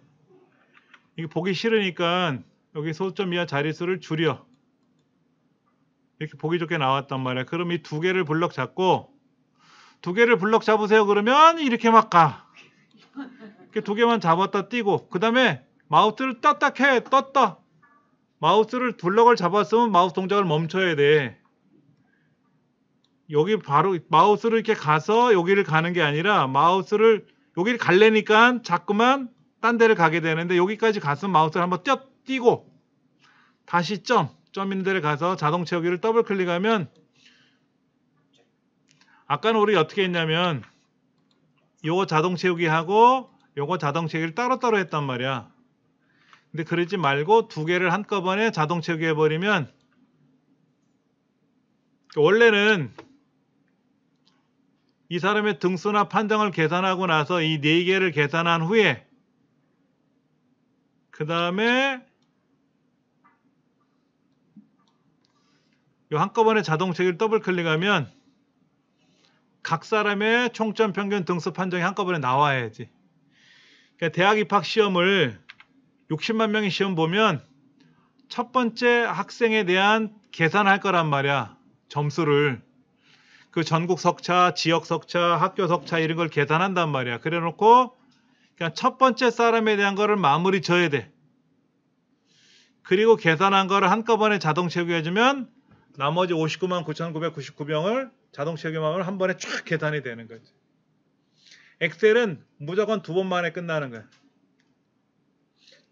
이게 보기 싫으니까 여기 소점 이하 자릿수를 줄여 이렇게 보기 좋게 나왔단 말이야. 그럼 이 두 개를 블럭 잡고 두 개를 블럭 잡으세요. 그러면 이렇게 막 가. 이렇게 두 개만 잡았다 띄고 그 다음에 마우스를 떴다 해. 떴다. 마우스를 블럭을 잡았으면 마우스 동작을 멈춰야 돼. 여기 바로 마우스를 이렇게 가서 여기를 가는 게 아니라 마우스를 여기를 갈래니까 자꾸만 딴 데를 가게 되는데 여기까지 갔으면 마우스를 한번 띄고 다시 점 있는 데를 가서 자동 채우기를 더블 클릭하면 아까는 우리 어떻게 했냐면 요거 자동 채우기 하고 요거 자동 채우기를 따로따로 했단 말이야. 근데 그러지 말고 두 개를 한꺼번에 자동 채우기 해버리면 원래는 이 사람의 등수나 판정을 계산하고 나서 이 네 개를 계산한 후에 그 다음에 요 한꺼번에 자동 채우기를 더블 클릭하면 각 사람의 총점 평균 등수 판정이 한꺼번에 나와야지. 그러니까 대학 입학 시험을 60만 명의 시험 보면 첫 번째 학생에 대한 계산할 거란 말이야. 점수를. 그 전국 석차, 지역 석차, 학교 석차 이런 걸 계산한단 말이야. 그래 놓고 그냥 첫 번째 사람에 대한 거를 마무리 져야 돼. 그리고 계산한 거를 한꺼번에 자동 채우기 해주면 나머지 59만 9,999명을 자동 채우기만 한 번에 쫙 계산이 되는 거지. 엑셀은 무조건 두 번 만에 끝나는 거야.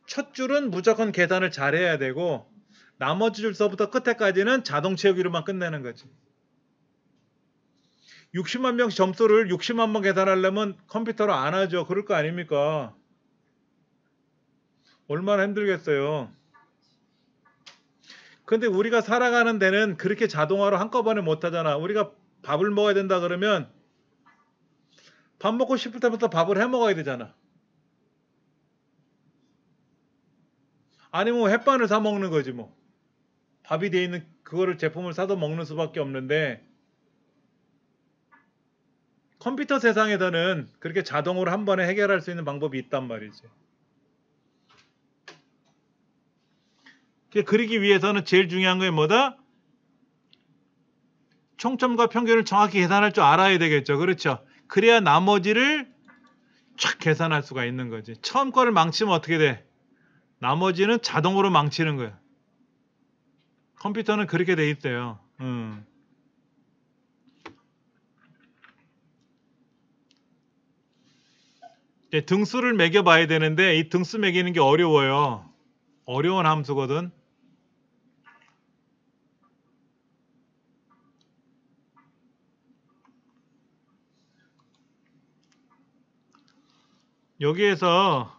첫 줄은 무조건 계산을 잘해야 되고 나머지 줄서부터 끝에까지는 자동 채우기로만 끝내는 거지. 60만 명씩 점수를 60만 번 계산하려면 컴퓨터로 안 하죠. 그럴 거 아닙니까? 얼마나 힘들겠어요. 근데 우리가 살아가는 데는 그렇게 자동화로 한꺼번에 못 하잖아. 우리가 밥을 먹어야 된다 그러면 밥 먹고 싶을 때부터 밥을 해 먹어야 되잖아. 아니면 햇반을 사 먹는 거지 뭐. 밥이 돼 있는 그거를 제품을 사서 먹는 수밖에 없는데 컴퓨터 세상에서는 그렇게 자동으로 한 번에 해결할 수 있는 방법이 있단 말이지. 그리기 위해서는 제일 중요한 게 뭐다? 총점과 평균을 정확히 계산할 줄 알아야 되겠죠. 그렇죠? 그래야 나머지를 쫙 계산할 수가 있는 거지. 처음 거를 망치면 어떻게 돼? 나머지는 자동으로 망치는 거야. 컴퓨터는 그렇게 돼 있어요. 등수를 매겨봐야 되는데 이 등수 매기는 게 어려워요. 어려운 함수거든. 여기에서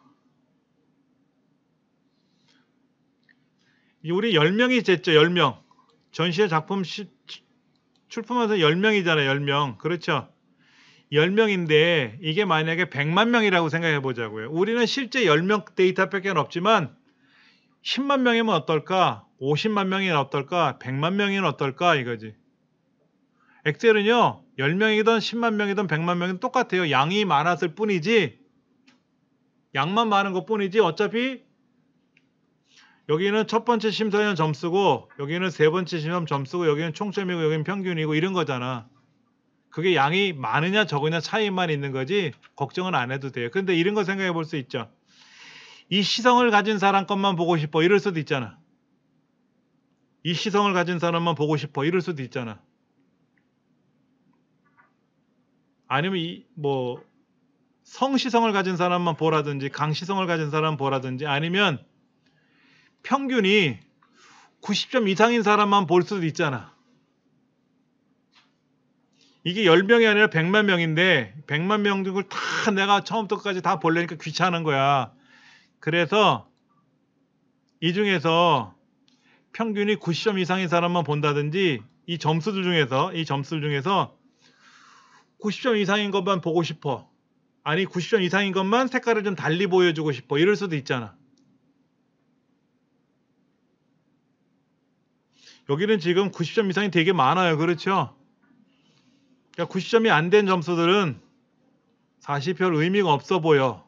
우리 10명이 됐죠. 10명. 전시회 작품 출품해서 10명이잖아요. 10명. 그렇죠. 10명인데 이게 만약에 100만 명이라고 생각해 보자고요. 우리는 실제 10명 데이터밖에 없지만 10만 명이면 어떨까? 50만 명이면 어떨까? 100만 명이면 어떨까? 이거지. 엑셀은요. 10명이든 10만 명이든 100만 명이든 똑같아요. 양이 많았을 뿐이지 양만 많은 것 뿐이지 어차피 여기는 첫 번째 심사위원 점수고 여기는 세 번째 시험 점수고 여기는 총점이고 여기는 평균이고 이런 거잖아. 그게 양이 많으냐 적으냐 차이만 있는 거지 걱정은 안 해도 돼요. 근데 이런 거 생각해 볼 수 있죠. 이 시성을 가진 사람 것만 보고 싶어 이럴 수도 있잖아. 이 시성을 가진 사람만 보고 싶어 이럴 수도 있잖아. 아니면 뭐 성시성을 가진 사람만 보라든지 강시성을 가진 사람 보라든지 아니면 평균이 90점 이상인 사람만 볼 수도 있잖아. 이게 10명이 아니라 100만 명인데 100만 명들 다 내가 처음부터 끝까지 다 보려니까 귀찮은 거야. 그래서 이 중에서 평균이 90점 이상인 사람만 본다든지 이 점수들 중에서 90점 이상인 것만 보고 싶어. 아니 90점 이상인 것만 색깔을 좀 달리 보여주고 싶어. 이럴 수도 있잖아. 여기는 지금 90점 이상이 되게 많아요. 그렇죠? 그러니까 90점이 안 된 점수들은 사실 별 의미가 없어 보여.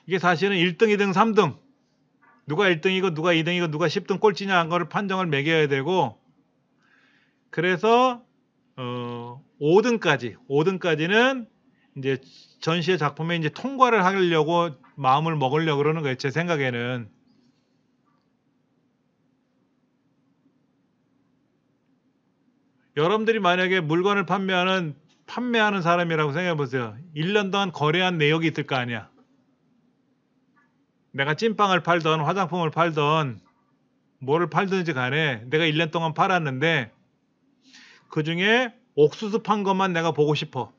이게 사실은 1등, 2등, 3등 누가 1등이고 누가 2등이고 누가 10등 꼴찌냐 한 거를 판정을 매겨야 되고 그래서 5등까지는 이제 전시회 작품에 이제 통과를 하려고 마음을 먹으려고 그러는 거예요. 제 생각에는. 여러분들이 만약에 물건을 판매하는 사람이라고 생각해 보세요. 1년 동안 거래한 내역이 있을 거 아니야. 내가 찐빵을 팔던 화장품을 팔던 뭐를 팔든지 간에 내가 1년 동안 팔았는데 그중에 옥수수 판 것만 내가 보고 싶어.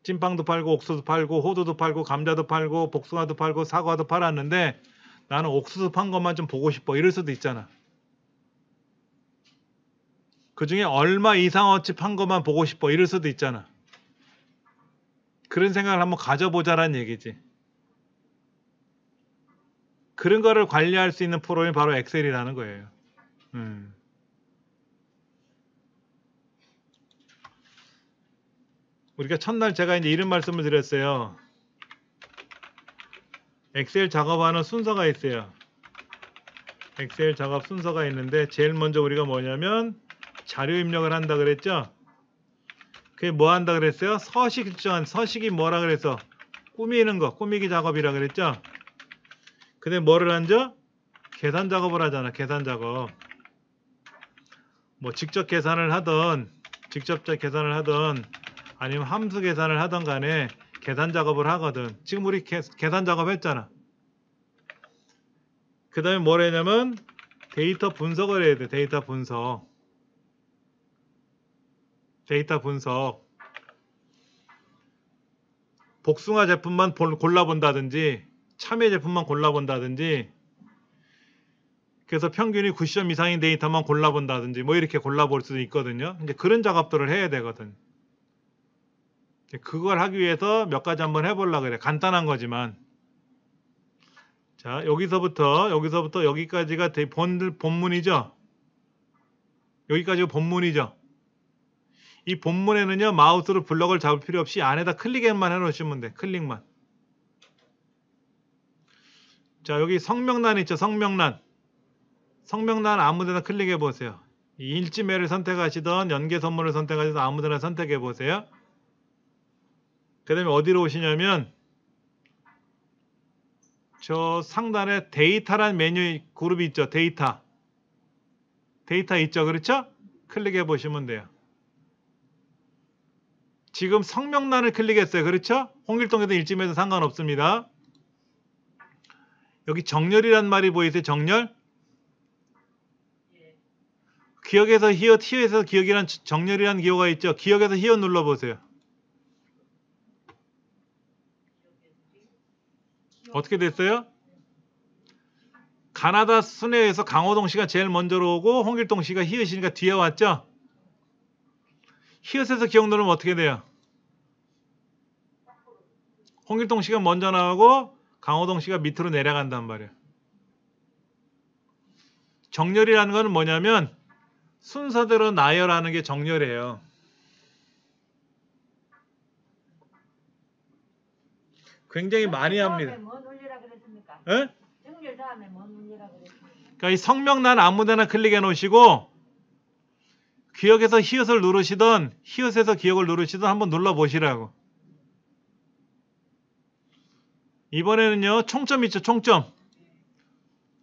찐빵도 팔고 옥수수 팔고 호두도 팔고 감자도 팔고 복숭아도 팔고 사과도 팔았는데 나는 옥수수 판 것만 좀 보고 싶어. 이럴 수도 있잖아. 그중에 얼마 이상어치 판 것만 보고 싶어. 이럴 수도 있잖아. 그런 생각을 한번 가져보자라는 얘기지. 그런 거를 관리할 수 있는 프로그램이 바로 엑셀이라는 거예요. 우리가 첫날 제가 이제 이런 말씀을 드렸어요. 엑셀 작업하는 순서가 있어요. 엑셀 작업 순서가 있는데 제일 먼저 우리가 뭐냐면 자료 입력을 한다 그랬죠. 그게 뭐 한다 그랬어요? 서식이 뭐라 그래서 꾸미는 거, 꾸미기 작업이라 그랬죠. 근데 뭐를 하죠? 계산 작업을 하잖아. 계산 작업. 뭐 직접 계산을 하던 아니면 함수 계산을 하던 간에 계산 작업을 하거든. 지금 우리 계산 작업 했잖아. 그 다음에 뭘 했냐면 데이터 분석을 해야 돼. 데이터 분석. 복숭아 제품만 골라본다든지 참외 제품만 골라본다든지 그래서 평균이 90점 이상인 데이터만 골라본다든지 뭐 이렇게 골라볼 수도 있거든요. 이제 그런 작업들을 해야 되거든. 그걸 하기 위해서 몇 가지 한번 해보려고 그래. 간단한 거지만. 자, 여기서부터 여기까지가 본문이죠. 여기까지가 본문이죠. 이 본문에는요, 마우스로 블럭을 잡을 필요 없이 안에다 클릭만 해놓으시면 돼. 클릭만. 자, 여기 성명란 있죠. 성명란 아무데나 클릭해 보세요. 일지매를 선택하시던 연계선문을 선택하셔서 아무데나 선택해 보세요. 그 다음에 어디로 오시냐면 저 상단에 데이터란 메뉴 그룹이 있죠. 데이터 있죠. 그렇죠? 클릭해 보시면 돼요. 지금 성명란을 클릭했어요. 그렇죠? 홍길동에도 일지매도 상관없습니다. 여기 정렬이란 말이 보이세요? 정렬? 기억에서 히읗에서 기억이란 정렬이라는 기호가 있죠. 기억에서 히읗 눌러보세요. 어떻게 됐어요? 가나다 순회에서 강호동 씨가 제일 먼저로 오고 홍길동 씨가 히읗이니까 뒤에 왔죠? 히읗에서 기억 누르면 어떻게 돼요? 홍길동 씨가 먼저 나오고 강호동 씨가 밑으로 내려간단 말이에요. 정렬이라는 건 뭐냐면 순서대로 나열하는 게 정렬이에요. 굉장히 많이 합니다. 뭐 눌리라 그랬습니까? 에? 정렬 다음에 뭐 눌리라 그랬습니까? 그러니까 이 성명란 아무데나 클릭해 놓으시고 기억에서 히읗을 누르시던 히읗에서 기억을 누르시던 한번 눌러 보시라고. 이번에는요 총점 있죠.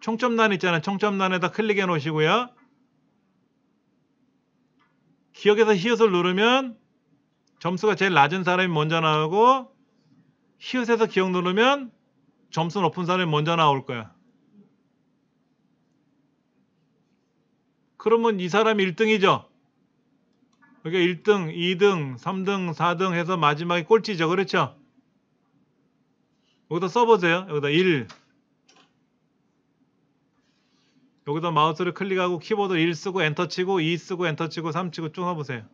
총점란 있잖아요. 총점란에다 클릭해 놓으시고요. 기억에서 히읗을 누르면 점수가 제일 낮은 사람이 먼저 나오고 히읗에서 기억 누르면 점수 높은 사람이 먼저 나올 거야. 그러면 이 사람이 1등이죠. 여기가 1등, 2등, 3등, 4등 해서 마지막에 꼴찌죠. 그렇죠? 여기다 써보세요. 여기다 1. 여기다 마우스를 클릭하고 키보드 1 쓰고 엔터 치고 2 쓰고 엔터 치고 3 치고 쭉 해보세요.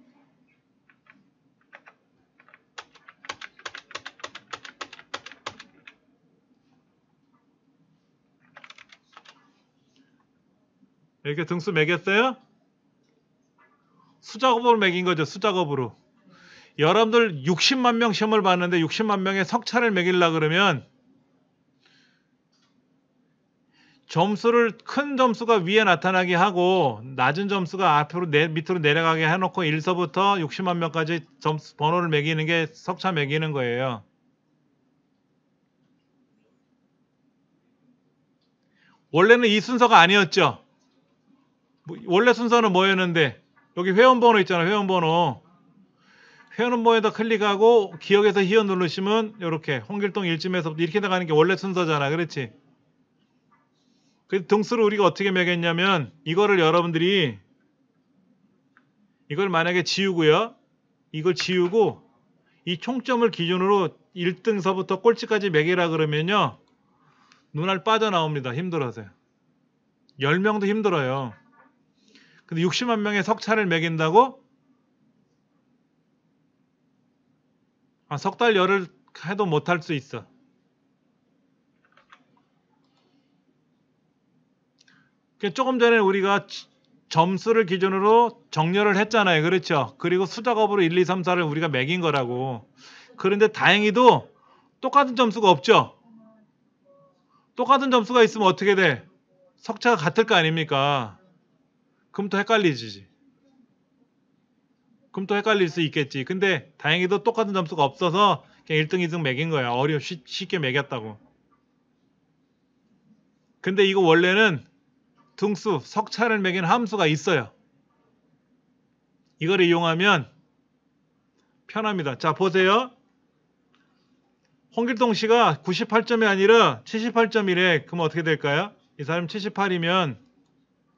이렇게 등수 매겼어요? 수작업으로 매긴 거죠. 수작업으로. 여러분들 60만 명 시험을 봤는데 60만 명의 석차를 매기려고 그러면 점수를 큰 점수가 위에 나타나게 하고 낮은 점수가 앞으로 밑으로 내려가게 해놓고 1서부터 60만 명까지 점수 번호를 매기는 게 석차 매기는 거예요. 원래는 이 순서가 아니었죠. 원래 순서는 뭐였는데 여기 회원번호 있잖아요. 회원번호. 회원번호에다 클릭하고 기억에서 히어 누르시면 이렇게 홍길동 1쯤에서부터 이렇게 나가는 게 원래 순서잖아. 그렇지? 그 등수를 우리가 어떻게 매겼냐면 이거를 여러분들이 이걸 만약에 지우고요. 이걸 지우고 이 총점을 기준으로 1등서부터 꼴찌까지 매기라 그러면요. 눈알 빠져나옵니다. 힘들어서요. 10명도 힘들어요. 근데 60만 명의 석차를 매긴다고? 석 달 열흘 해도 못할 수 있어. 조금 전에 우리가 점수를 기준으로 정렬을 했잖아요. 그렇죠? 그리고 수작업으로 1, 2, 3, 4를 우리가 매긴 거라고. 그런데 다행히도 똑같은 점수가 없죠? 똑같은 점수가 있으면 어떻게 돼? 석차가 같을 거 아닙니까? 그럼 또 헷갈리지. 그럼 또 헷갈릴 수 있겠지. 근데 다행히도 똑같은 점수가 없어서 그냥 1등, 2등 매긴 거야. 쉽게 매겼다고. 근데 이거 원래는 등수, 석차를 매긴 함수가 있어요. 이걸 이용하면 편합니다. 자, 보세요. 홍길동 씨가 98점이 아니라 78점이래. 그럼 어떻게 될까요? 이 사람 78이면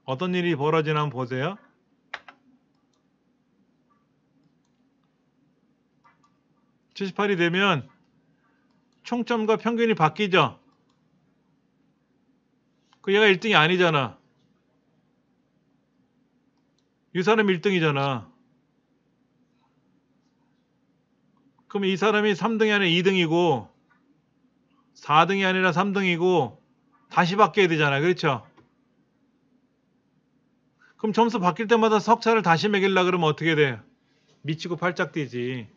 어떤 일이 벌어지나 한번 보세요. 78이 되면 총점과 평균이 바뀌죠. 그 얘가 1등이 아니잖아. 이 사람이 1등이잖아. 그럼 이 사람이 3등이 아니라 2등이고 4등이 아니라 3등이고 다시 바뀌어야 되잖아. 그렇죠? 그럼 점수 바뀔 때마다 석차를 다시 매기려고 그러면 어떻게 돼? 미치고 팔짝 뛰지.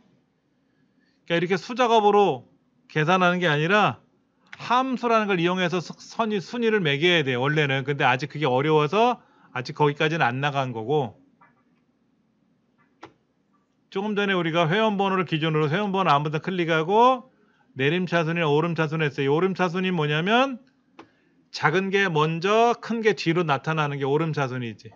그러니까 이렇게 수작업으로 계산하는 게 아니라 함수라는 걸 이용해서 순위를 매겨야 돼. 원래는. 근데 아직 그게 어려워서 아직 거기까지는 안 나간 거고. 조금 전에 우리가 회원번호를 기준으로 회원번호 아무데나 클릭하고 내림차순이나 오름차순 했어요. 이 오름차순이 뭐냐면 작은 게 먼저 큰 게 뒤로 나타나는 게 오름차순이지.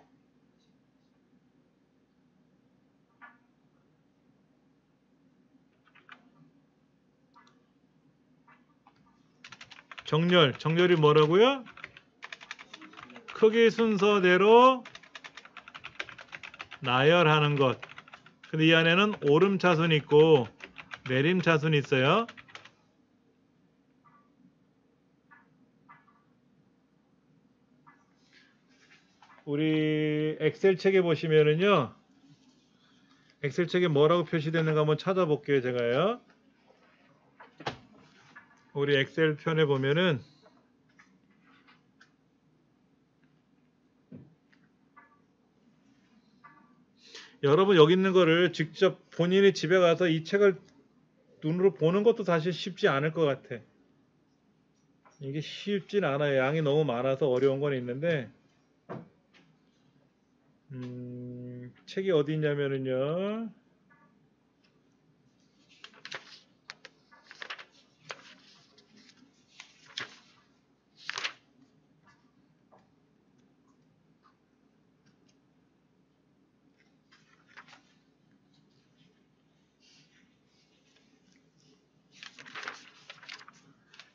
정렬이 뭐라고요? 크기 순서대로 나열하는 것. 근데 이 안에는 오름차순이 있고 내림차순이 있어요. 우리 엑셀 책에 보시면은요. 엑셀 책에 뭐라고 표시되는가 한번 찾아볼게요. 제가요. 우리 엑셀 편에 보면은 여러분 여기 있는 거를 직접 본인이 집에 가서 이 책을 눈으로 보는 것도 사실 쉽지 않을 것 같아. 이게 쉽진 않아요. 양이 너무 많아서 어려운 건 있는데 책이 어디 있냐면은요.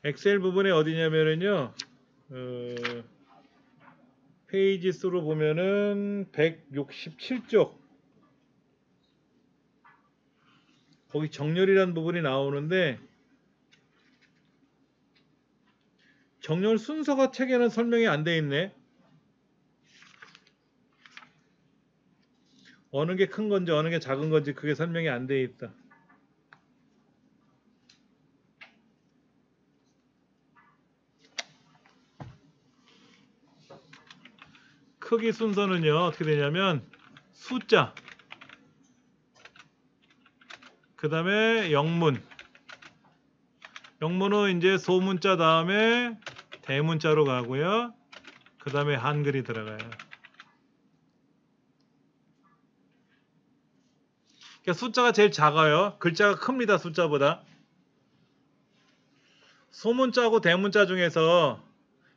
엑셀 부분에 어디냐면은요. 페이지 수로 보면은 167쪽 거기 정렬이라는 부분이 나오는데 정렬 순서가 책에는 설명이 안 돼 있네. 어느 게 큰 건지 어느 게 작은 건지 그게 설명이 안 돼 있다. 크기 순서는요 어떻게 되냐면 숫자 그 다음에 영문은 이제 소문자 다음에 대문자로 가고요. 그 다음에 한글이 들어가요. 그러니까 숫자가 제일 작아요. 글자가 큽니다. 숫자보다. 소문자하고 대문자 중에서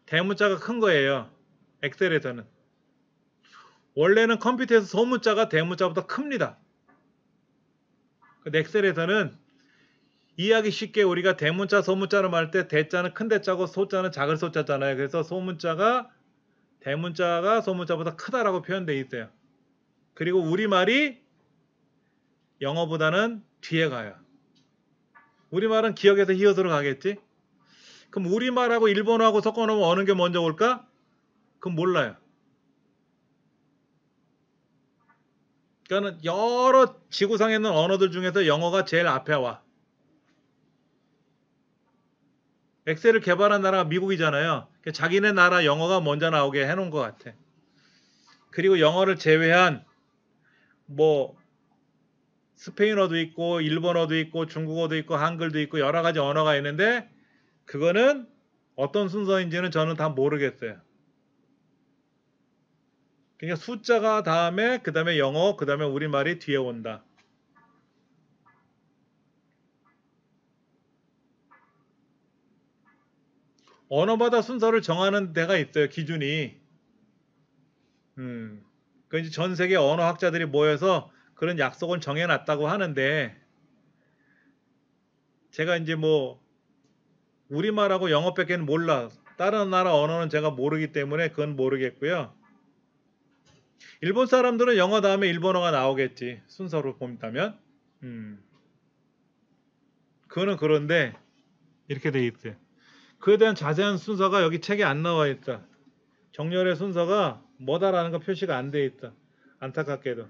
대문자가 큰 거예요. 엑셀에서는. 원래는 컴퓨터에서 소문자가 대문자보다 큽니다. 근데 엑셀에서는 이해하기 쉽게 우리가 대문자, 소문자로 말할 때 대자는 큰 대자고 소자는 작은 소자잖아요. 그래서 소문자가 대문자가 소문자보다 크다라고 표현되어 있어요. 그리고 우리말이 영어보다는 뒤에 가요. 우리말은 기억에서 히읗으로 가겠지? 그럼 우리말하고 일본어하고 섞어놓으면 어느 게 먼저 올까? 그럼 몰라요. 그러니까 여러 지구상에 있는 언어들 중에서 영어가 제일 앞에 와. 엑셀을 개발한 나라가 미국이잖아요. 그러니까 자기네 나라 영어가 먼저 나오게 해놓은 것 같아. 그리고 영어를 제외한 뭐 스페인어도 있고 일본어도 있고 중국어도 있고 한글도 있고 여러 가지 언어가 있는데 그거는 어떤 순서인지는 저는 다 모르겠어요. 그러니까 숫자가 다음에 그 다음에 영어 그 다음에 우리말이 뒤에 온다. 언어마다 순서를 정하는 데가 있어요. 기준이. 그 이제 전 세계 언어학자들이 모여서 그런 약속을 정해놨다고 하는데 제가 이제 뭐 우리말하고 영어밖에는 몰라. 다른 나라 언어는 제가 모르기 때문에 그건 모르겠고요. 일본 사람들은 영어 다음에 일본어가 나오겠지. 순서로 본다면. 그거는 그런데 이렇게 돼 있어요. 그에 대한 자세한 순서가 여기 책에 안 나와 있다. 정렬의 순서가 뭐다라는 거 표시가 안 돼 있다. 안타깝게도.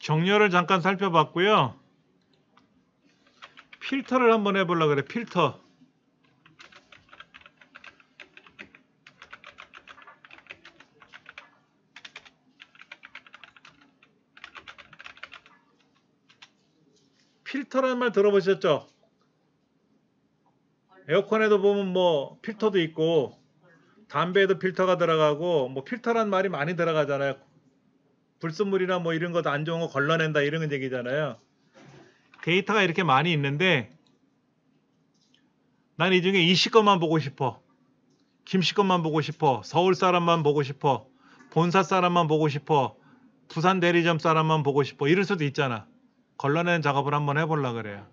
정렬을 잠깐 살펴봤고요. 필터를 한번 해보려고 그래. 필터. 필터라는 말 들어보셨죠? 에어컨에도 보면 뭐 필터도 있고 담배에도 필터가 들어가고 뭐 필터란 말이 많이 들어가잖아요. 불순물이나 뭐 이런 것도 안 좋은 거 걸러낸다 이런 얘기잖아요. 데이터가 이렇게 많이 있는데 난 이 중에 이씨 것만 보고 싶어. 김씨 것만 보고 싶어. 서울 사람만 보고 싶어. 본사 사람만 보고 싶어. 부산 대리점 사람만 보고 싶어. 이럴 수도 있잖아. 걸러내는 작업을 한번 해보려고 그래요.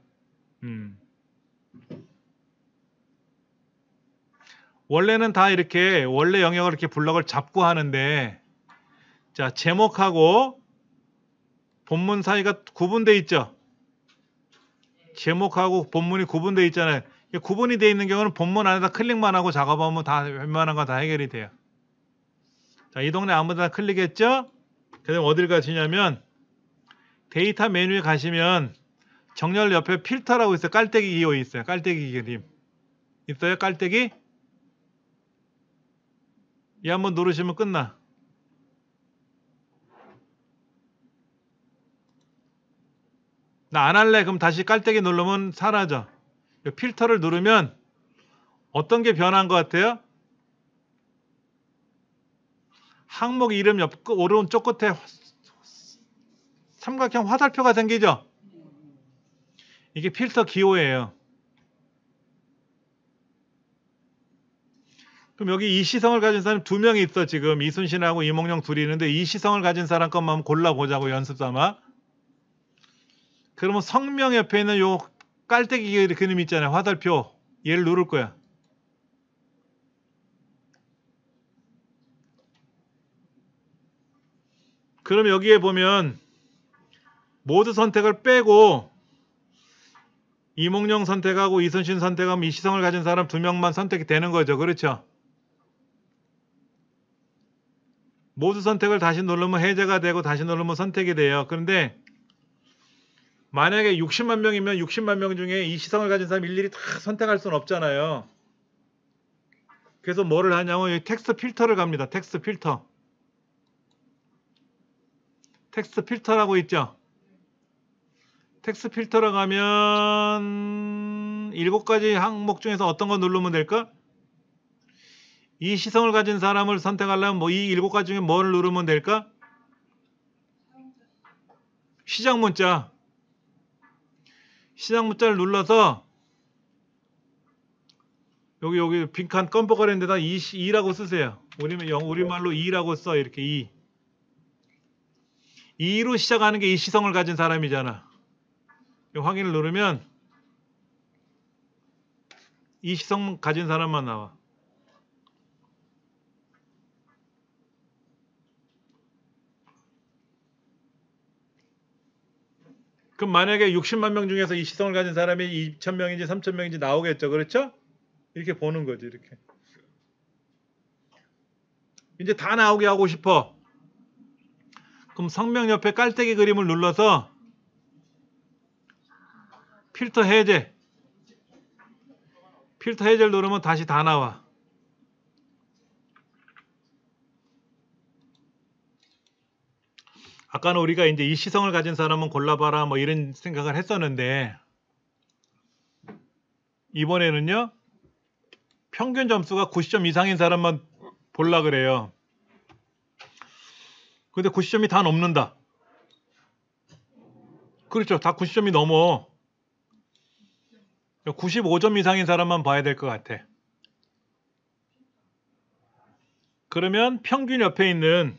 원래는 다 이렇게 원래 영역을 이렇게 블럭을 잡고 하는데 자 제목하고 본문 사이가 구분돼 있죠. 제목하고 본문이 구분돼 있잖아요. 구분이 돼 있는 경우는 본문 안에다 클릭만 하고 작업하면 다 웬만한 거 다 해결이 돼요. 자, 이 동네 아무데나 클릭했죠? 그 다음에 어딜 가시냐면 데이터 메뉴에 가시면 정렬 옆에 필터라고 있어요. 깔때기 기호 있어요. 깔때기 그림 있어요. 깔때기 이 한번 누르시면 끝나. 나 안 할래. 그럼 다시 깔때기 누르면 사라져. 필터를 누르면 어떤 게 변한 것 같아요? 항목 이름 옆 오른쪽 끝에 삼각형 화살표가 생기죠? 이게 필터 기호예요. 그럼 여기 이 시성을 가진 사람이 두 명이 있어. 지금 이순신하고 이몽룡 둘이 있는데 이 시성을 가진 사람 것만 한번 골라보자고 연습 삼아. 그러면 성명 옆에 있는 요 깔때기 그림 있잖아요. 화살표. 얘를 누를 거야. 그럼 여기에 보면 모두 선택을 빼고 이몽룡 선택하고 이순신 선택하면 이시성을 가진 사람 2명만 선택이 되는 거죠. 그렇죠? 모두 선택을 다시 누르면 해제가 되고 다시 누르면 선택이 돼요. 그런데 만약에 60만 명이면 60만 명 중에 이시성을 가진 사람 일일이 다 선택할 수는 없잖아요. 그래서 뭐를 하냐면 여기 텍스트 필터를 갑니다. 텍스트 필터. 텍스트 필터라고 있죠. 텍스트 필터로 가면 7가지 항목 중에서 어떤 거 누르면 될까? 이 시성을 가진 사람을 선택하려면 뭐 이 7가지 중에 뭘 누르면 될까? 시작 문자. 시작 문자를 눌러서 여기 빈칸 껌뻑거리는 데다 2라고 쓰세요. 우리말로 2라고 써. 이렇게 2. 2로 시작하는 게 이 시성을 가진 사람이잖아. 확인을 누르면 이 시성 가진 사람만 나와. 그럼 만약에 60만 명 중에서 이 시성을 가진 사람이 2,000명인지 3,000명인지 나오겠죠. 그렇죠? 이렇게 보는 거지. 이렇게. 이제 다 나오게 하고 싶어. 그럼 성명 옆에 깔때기 그림을 눌러서 필터 해제. 필터 해제를 누르면 다시 다 나와. 아까는 우리가 이제 이 시성을 가진 사람은 골라봐라 뭐 이런 생각을 했었는데 이번에는요 평균 점수가 90점 이상인 사람만 볼라 그래요. 근데 90점이 다 넘는다. 그렇죠. 다 90점이 넘어. 95점 이상인 사람만 봐야 될 것 같아. 그러면 평균 옆에 있는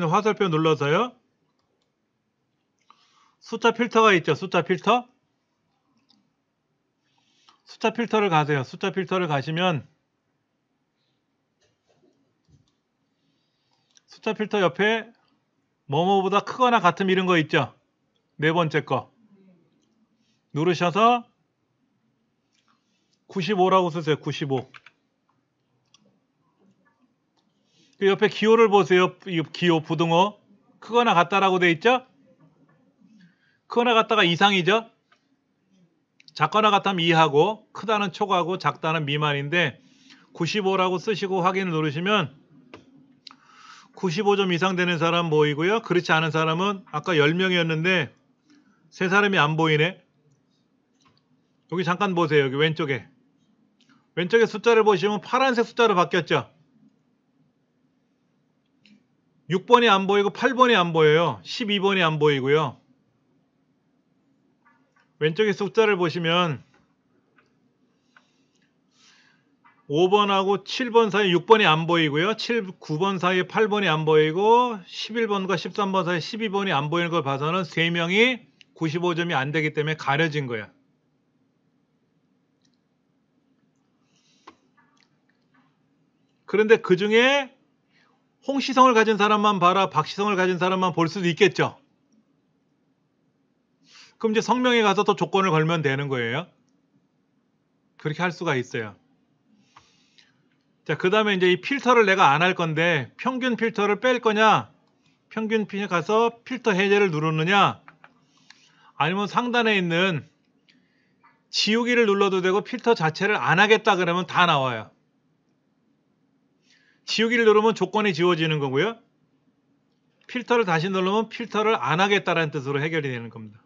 화살표 눌러서요. 숫자 필터가 있죠. 숫자 필터. 숫자 필터를 가세요. 숫자 필터를 가시면 숫자 필터 옆에 뭐뭐보다 크거나 같음 이런 거 있죠. 네 번째 거. 누르셔서 95라고 쓰세요. 95. 그 옆에 기호를 보세요. 이 기호 부등호. 크거나 같다라고 돼 있죠? 크거나 같다가 이상이죠? 작거나 같다면 이하고 크다는 초과고 작다는 미만인데 95라고 쓰시고 확인을 누르시면 95점 이상 되는 사람 보이고요. 그렇지 않은 사람은 아까 10명이었는데 3사람이 안 보이네. 여기 잠깐 보세요. 여기 왼쪽에. 왼쪽에 숫자를 보시면 파란색 숫자로 바뀌었죠. 6번이 안 보이고 8번이 안 보여요. 12번이 안 보이고요. 왼쪽에 숫자를 보시면 5번하고 7번 사이 6번이 안 보이고요. 9번 사이에 8번이 안 보이고 11번과 13번 사이에 12번이 안 보이는 걸 봐서는 3명이 95점이 안 되기 때문에 가려진 거야. 그런데 그 중에 홍시성을 가진 사람만 봐라, 박시성을 가진 사람만 볼 수도 있겠죠. 그럼 이제 성명에 가서 또 조건을 걸면 되는 거예요. 그렇게 할 수가 있어요. 자, 그 다음에 이제 이 필터를 내가 안 할 건데 평균 필터를 뺄 거냐, 평균 필터 가서 필터 해제를 누르느냐, 아니면 상단에 있는 지우기를 눌러도 되고 필터 자체를 안 하겠다 그러면 다 나와요. 지우기를 누르면 조건이 지워지는 거고요. 필터를 다시 누르면 필터를 안 하겠다라는 뜻으로 해결이 되는 겁니다.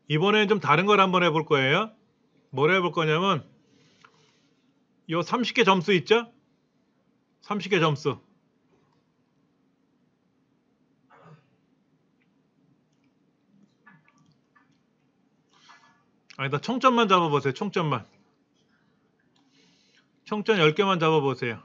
이번에는 좀 다른 걸 한번 해볼 거예요. 뭘 해볼 거냐면 요 30개 점수 있죠? 30개 점수. 아니다, 총점만 잡아보세요. 총점만. 총점 10개만 잡아보세요.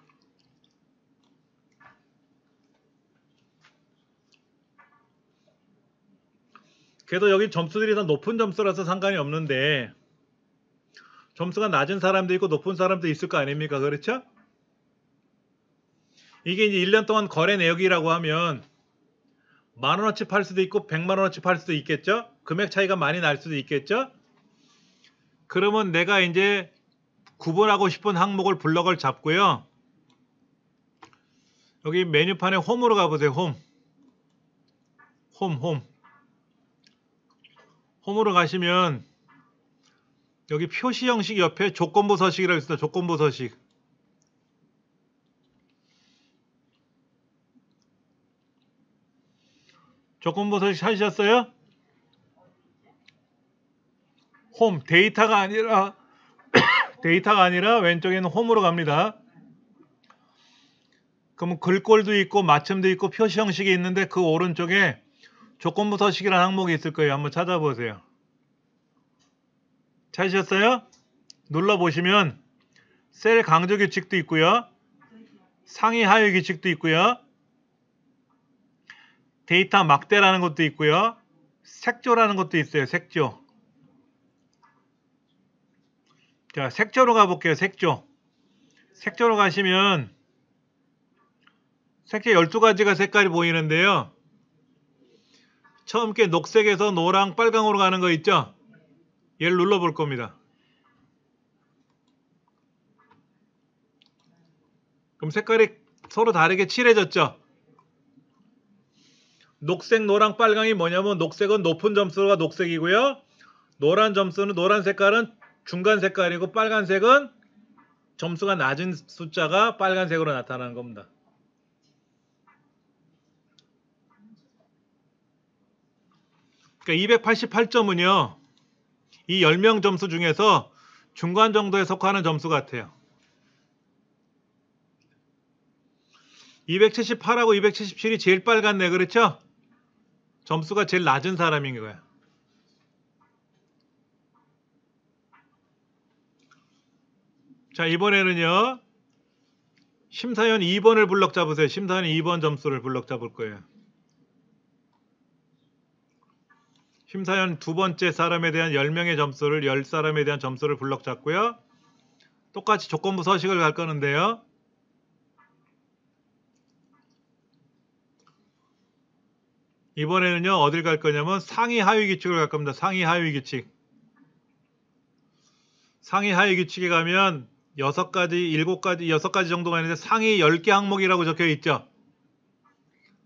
그래도 여기 점수들이 다 높은 점수라서 상관이 없는데 점수가 낮은 사람도 있고 높은 사람도 있을 거 아닙니까? 그렇죠? 이게 이제 1년 동안 거래 내역이라고 하면 10,000원어치 팔 수도 있고 100만원어치 팔 수도 있겠죠? 금액 차이가 많이 날 수도 있겠죠? 그러면 내가 이제 구분하고 싶은 항목을 블럭을 잡고요. 여기 메뉴판에 홈으로 가보세요. 홈. 홈으로 가시면 여기 표시 형식 옆에 조건부 서식이라고 있습니다. 조건부 서식. 조건부 서식 찾으셨어요? 홈, 데이터가 아니라 왼쪽에는 홈으로 갑니다. 그러면 글꼴도 있고 마침도 있고 표시 형식이 있는데 그 오른쪽에 조건부 서식이라는 항목이 있을 거예요. 한번 찾아보세요. 찾으셨어요? 눌러보시면 셀 강조 규칙도 있고요. 상위 하위 규칙도 있고요. 데이터 막대라는 것도 있고요. 색조라는 것도 있어요. 색조. 자, 색조로 가볼게요. 색조로 가시면 색조 12가지가 색깔이 보이는데요. 처음 게 녹색에서 노랑, 빨강으로 가는 거 있죠? 얘를 눌러볼 겁니다. 그럼 색깔이 서로 다르게 칠해졌죠? 녹색, 노랑, 빨강이 뭐냐면 녹색은 높은 점수가 녹색이고요. 노란 색깔은 중간 색깔이고 빨간색은 점수가 낮은 숫자가 빨간색으로 나타나는 겁니다. 그러니까 288점은요. 이 10명 점수 중에서 중간 정도에 속하는 점수 같아요. 278하고 277이 제일 빨갛네. 그렇죠? 점수가 제일 낮은 사람인 거야. 자, 이번에는요. 심사위원 2번을 블럭 잡으세요. 심사위원 2번 점수를 블럭 잡을 거예요. 심사위원 두 번째 사람에 대한 10명의 점수를 10사람에 대한 점수를 블럭 잡고요. 똑같이 조건부 서식을 갈 거는데요. 이번에는요. 어딜 갈 거냐면 상위 하위 규칙을 갈 겁니다. 상위 하위 규칙. 상위 하위 규칙에 가면 6가지, 7가지, 6가지 정도가 있는데 상위 10개 항목이라고 적혀 있죠.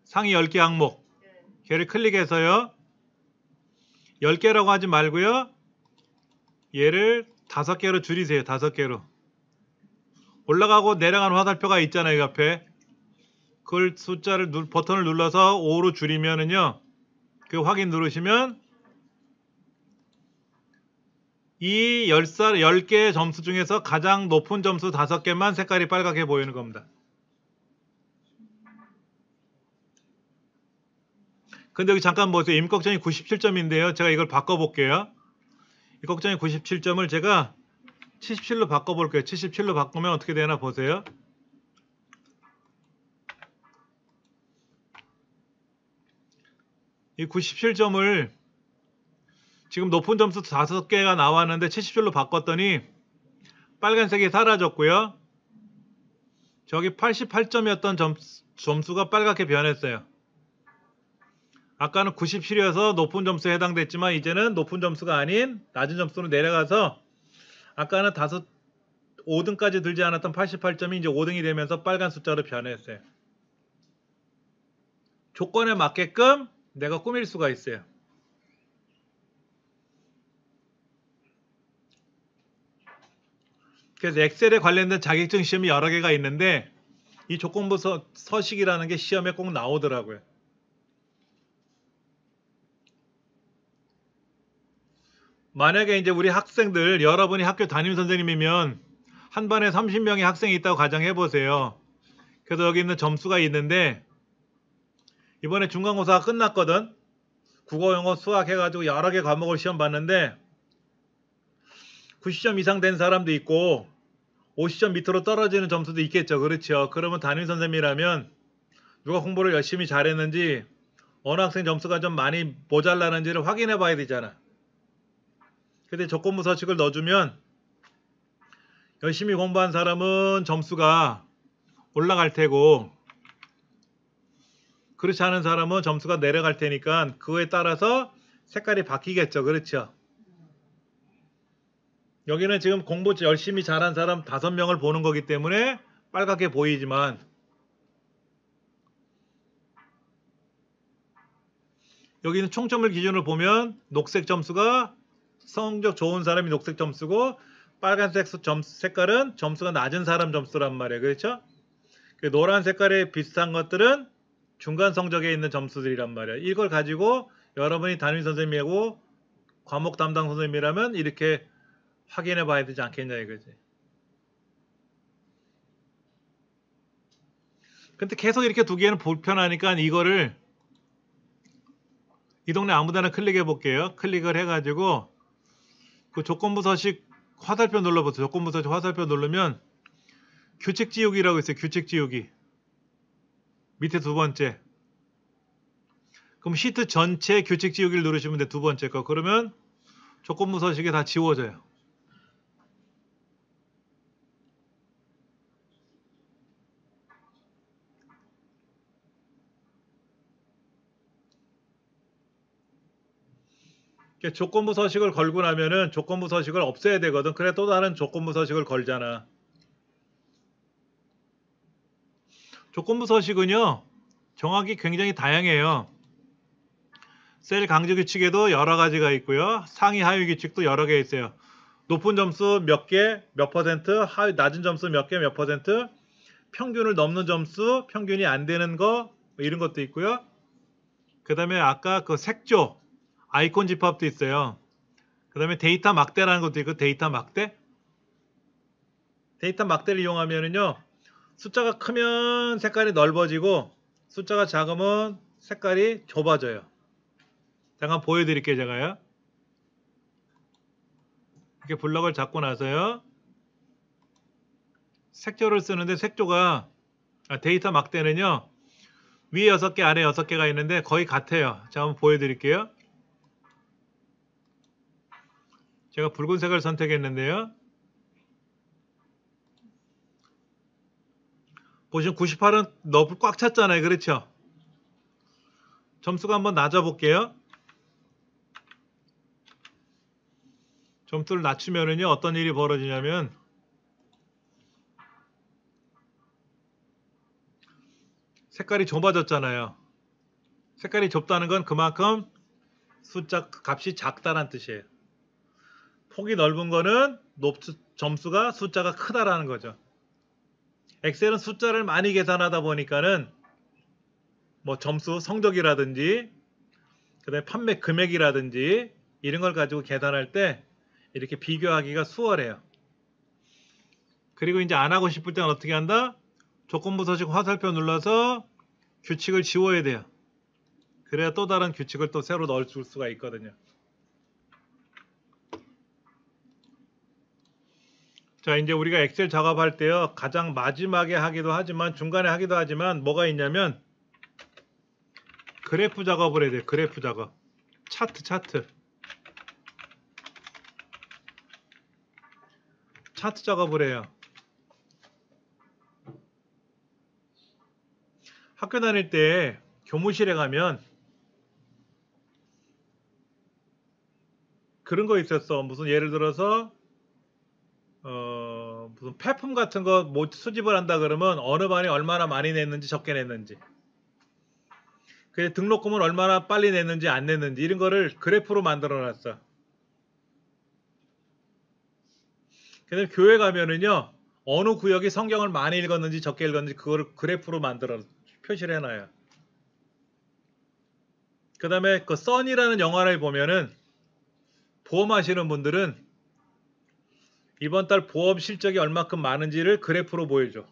상위 10개 항목. 걔를 클릭해서요. 10개라고 하지 말고요. 얘를 5개로 줄이세요. 5개로. 올라가고 내려가는 화살표가 있잖아요. 이 앞에. 그걸 숫자를 버튼을 눌러서 5로 줄이면은요. 그 확인 누르시면 이 10개의 점수 중에서 가장 높은 점수 5개만 색깔이 빨갛게 보이는 겁니다. 근데 여기 잠깐 보세요. 임꺽정이 97점인데요. 제가 이걸 바꿔볼게요. 임꺽정이 97점을 제가 77로 바꿔볼게요. 77로 바꾸면 어떻게 되나 보세요. 이 97점을 지금 높은 점수 5개가 나왔는데 77로 바꿨더니 빨간색이 사라졌고요. 저기 88점이었던 점수가 빨갛게 변했어요. 아까는 97이어서 높은 점수에 해당됐지만 이제는 높은 점수가 아닌 낮은 점수로 내려가서 아까는 5등까지 들지 않았던 88점이 이제 5등이 되면서 빨간 숫자로 변했어요. 조건에 맞게끔 내가 꾸밀 수가 있어요. 그래서 엑셀에 관련된 자격증 시험이 여러 개가 있는데 이 조건부 서식이라는 게 시험에 꼭 나오더라고요. 만약에 이제 우리 학생들 여러분이 학교 담임 선생님이면 한 반에 30명의 학생이 있다고 가정해 보세요. 그래서 여기 있는 점수가 있는데 이번에 중간고사가 끝났거든. 국어, 영어, 수학 해가지고 여러 개 과목을 시험 봤는데 90점 이상 된 사람도 있고 50점 밑으로 떨어지는 점수도 있겠죠. 그렇죠. 그러면 담임 선생님이라면 누가 공부를 열심히 잘했는지 어느 학생 점수가 좀 많이 모자라는지를 확인해 봐야 되잖아. 근데 조건부 서식을 넣어주면 열심히 공부한 사람은 점수가 올라갈 테고 그렇지 않은 사람은 점수가 내려갈 테니까 그거에 따라서 색깔이 바뀌겠죠. 그렇죠? 여기는 지금 공부 열심히 잘한 사람 5명을 보는 거기 때문에 빨갛게 보이지만 여기는 총점을 기준으로 보면 녹색 점수가 성적 좋은 사람이 녹색 점수고 빨간색 색깔은 점수가 낮은 사람 점수란 말이에요. 그렇죠? 그 노란 색깔에 비슷한 것들은 중간 성적에 있는 점수들이란 말이에요. 이걸 가지고 여러분이 담임 선생님이고 과목 담당 선생님이라면 이렇게 확인해 봐야 되지 않겠냐 이거지. 근데 계속 이렇게 두기에는 불편하니까 이거를 이 동네 아무데나 클릭해 볼게요. 클릭을 해가지고 그 조건부 서식 화살표 눌러보세요. 조건부 서식 화살표 누르면 규칙 지우기라고 있어요. 규칙 지우기. 밑에 두 번째. 그럼 시트 전체 규칙 지우기를 누르시면 돼. 두 번째 거. 그러면 조건부 서식이 다 지워져요. 조건부 서식을 걸고 나면은 조건부 서식을 없애야 되거든. 그래 또 다른 조건부 서식을 걸잖아. 조건부 서식은요. 정확히 굉장히 다양해요. 셀 강조 규칙에도 여러 가지가 있고요. 상위 하위 규칙도 여러 개 있어요. 높은 점수 몇 개, 몇 퍼센트, 낮은 점수 몇 개, 몇 퍼센트, 평균을 넘는 점수, 평균이 안 되는 거 이런 것도 있고요. 그 다음에 아까 그 색조, 아이콘 집합도 있어요. 그 다음에 데이터 막대라는 것도 있고 데이터 막대. 데이터 막대를 이용하면은요. 숫자가 크면 색깔이 넓어지고 숫자가 작으면 색깔이 좁아져요. 잠깐 보여드릴게요. 제가요. 이렇게 블럭을 잡고 나서요. 색조를 쓰는데 색조가 데이터 막대는요. 위에 6개 아래 6개가 있는데 거의 같아요. 자 한번 보여드릴게요. 제가 붉은색을 선택했는데요. 보시면 98은 너무 꽉 찼잖아요. 그렇죠? 점수가 한번 낮아볼게요. 점수를 낮추면은요. 어떤 일이 벌어지냐면 색깔이 좁아졌잖아요. 색깔이 좁다는 건 그만큼 숫자 값이 작다는 뜻이에요. 폭이 넓은 거는 점수가 숫자가 크다라는 거죠. 엑셀은 숫자를 많이 계산하다 보니까는 뭐 점수 성적이라든지 그다음에 판매 금액이라든지 이런 걸 가지고 계산할 때 이렇게 비교하기가 수월해요. 그리고 이제 안 하고 싶을 때는 어떻게 한다? 조건부 서식 화살표 눌러서 규칙을 지워야 돼요. 그래야 또 다른 규칙을 또 새로 넣을 수가 있거든요. 자, 이제 우리가 엑셀 작업할 때요. 가장 마지막에 하기도 하지만 중간에 하기도 하지만 뭐가 있냐면 그래프 작업을 해야 돼요. 그래프 작업. 차트. 차트 작업을 해요. 학교 다닐 때 교무실에 가면 그런 거 있었어. 무슨 예를 들어서 무슨 폐품 같은 거 뭐 수집을 한다 그러면 어느 반이 얼마나 많이 냈는지 적게 냈는지 그 등록금을 얼마나 빨리 냈는지 안 냈는지 이런 거를 그래프로 만들어 놨어. 그다음에 교회 가면은요 어느 구역이 성경을 많이 읽었는지 적게 읽었는지 그거를 그래프로 만들어 표시를 해놔요. 그 다음에 그 써니라는 영화를 보면은 보험하시는 분들은 이번 달 보험 실적이 얼마큼 많은지를 그래프로 보여줘.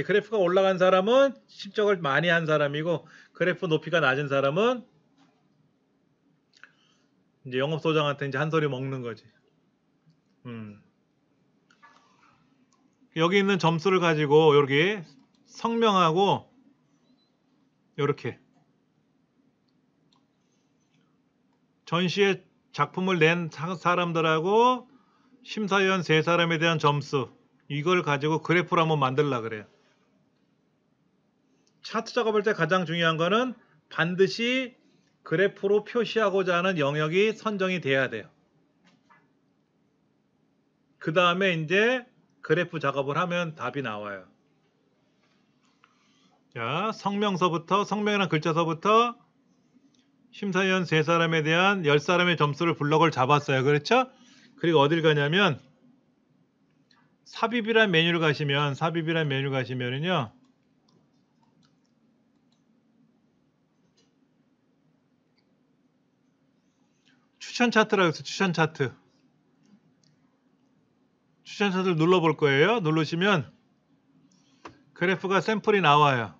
그래프가 올라간 사람은 실적을 많이 한 사람이고 그래프 높이가 낮은 사람은 이제 영업소장한테 이제 한 소리 먹는 거지. 여기 있는 점수를 가지고 이렇게 성명하고 이렇게 전시에 작품을 낸 사람들하고 심사위원 3사람에 대한 점수 이걸 가지고 그래프를 한번 만들려고 그래요. 차트 작업할 때 가장 중요한 거는 반드시 그래프로 표시하고자 하는 영역이 선정이 돼야 돼요. 그 다음에 이제 그래프 작업을 하면 답이 나와요. 자, 성명이나 글자서부터 심사위원 3사람에 대한 10사람의 점수를 블럭을 잡았어요. 그렇죠? 그리고 어딜 가냐면 삽입이란 메뉴를 가시면은요. 추천 차트라고 해서 추천 차트를 눌러볼 거예요. 누르시면 그래프가 샘플이 나와요.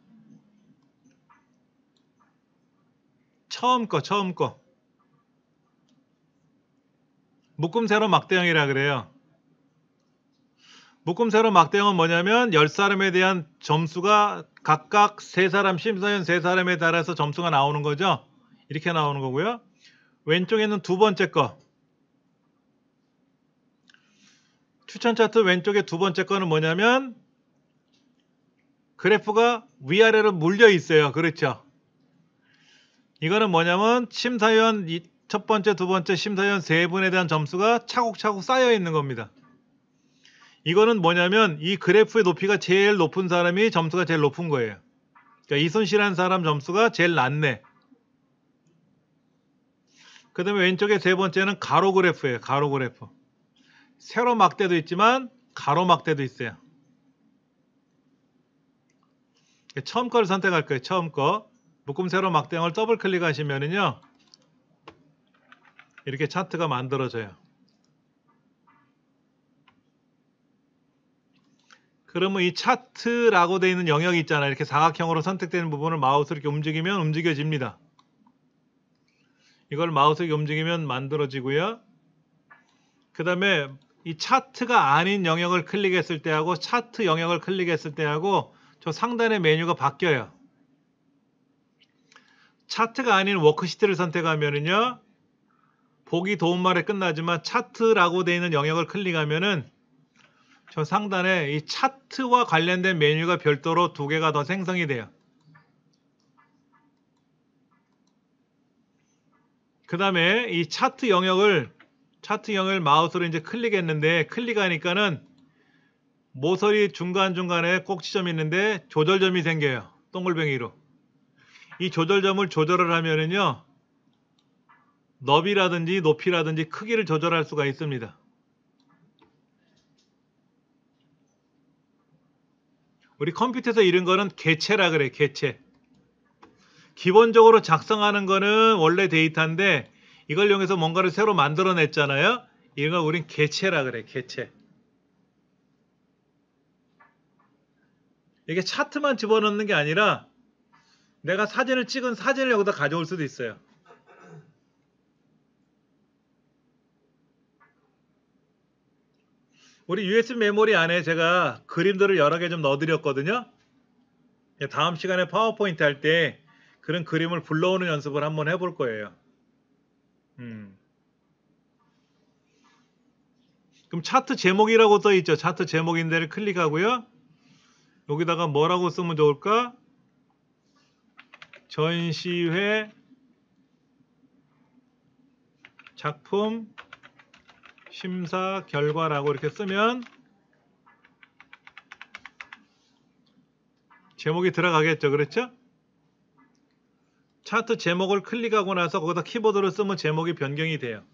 처음 거. 묶음 세로 막대형이라 그래요. 묶음 세로 막대형은 뭐냐면 10사람에 대한 점수가 각각 3사람, 심사위원 3사람에 따라서 점수가 나오는 거죠. 이렇게 나오는 거고요. 왼쪽에는 두 번째 거. 추천 차트 왼쪽에 두 번째 거는 뭐냐면 그래프가 위아래로 물려 있어요. 그렇죠? 이거는 뭐냐면 심사위원 첫 번째, 두 번째 심사위원 3분에 대한 점수가 차곡차곡 쌓여 있는 겁니다. 이거는 뭐냐면 이 그래프의 높이가 제일 높은 사람이 점수가 제일 높은 거예요. 그러니까 이순실이라는 사람 점수가 제일 낮네. 그 다음에 왼쪽에 세 번째는 가로 그래프예요. 가로 그래프. 세로 막대도 있지만 가로 막대도 있어요. 처음 거를 선택할 거예요. 처음 거. 묶음 세로 막대형을 더블 클릭하시면은요. 이렇게 차트가 만들어져요. 그러면 이 차트라고 되어 있는 영역이 있잖아요. 이렇게 사각형으로 선택되는 부분을 마우스로 이렇게 움직이면 움직여집니다. 이걸 마우스 이렇게 움직이면 만들어지고요. 그 다음에 이 차트가 아닌 영역을 클릭했을 때하고 차트 영역을 클릭했을 때하고 저 상단의 메뉴가 바뀌어요. 차트가 아닌 워크시트를 선택하면은요. 보기 도움말에 끝나지만 차트라고 되어 있는 영역을 클릭하면은 저 상단에 이 차트와 관련된 메뉴가 별도로 2개가 더 생성이 돼요. 그 다음에 이 차트 영역을 마우스로 이제 클릭했는데 클릭하니까는 모서리 중간중간에 꼭 지점이 있는데 조절점이 생겨요. 동글뱅이로. 이 조절점을 조절을 하면은요. 너비라든지 높이라든지 크기를 조절할 수가 있습니다. 우리 컴퓨터에서 이런 거는 개체라 그래. 개체. 기본적으로 작성하는 거는 원래 데이터인데 이걸 이용해서 뭔가를 새로 만들어냈잖아요. 이걸 우린 개체라 그래. 개체. 이게 차트만 집어넣는 게 아니라 내가 사진을 찍은 사진을 여기다 가져올 수도 있어요. 우리 USB 메모리 안에 제가 그림들을 여러 개 좀 넣어드렸거든요. 다음 시간에 파워포인트 할 때 그런 그림을 불러오는 연습을 한번 해볼 거예요. 그럼 차트 제목이라고 써 있죠. 차트 제목인 데를 클릭하고요. 여기다가 뭐라고 쓰면 좋을까? 전시회 작품 심사 결과라고 이렇게 쓰면 제목이 들어가겠죠. 그렇죠? 차트 제목을 클릭하고 나서 거기다 키보드로 쓰면 제목이 변경이 돼요.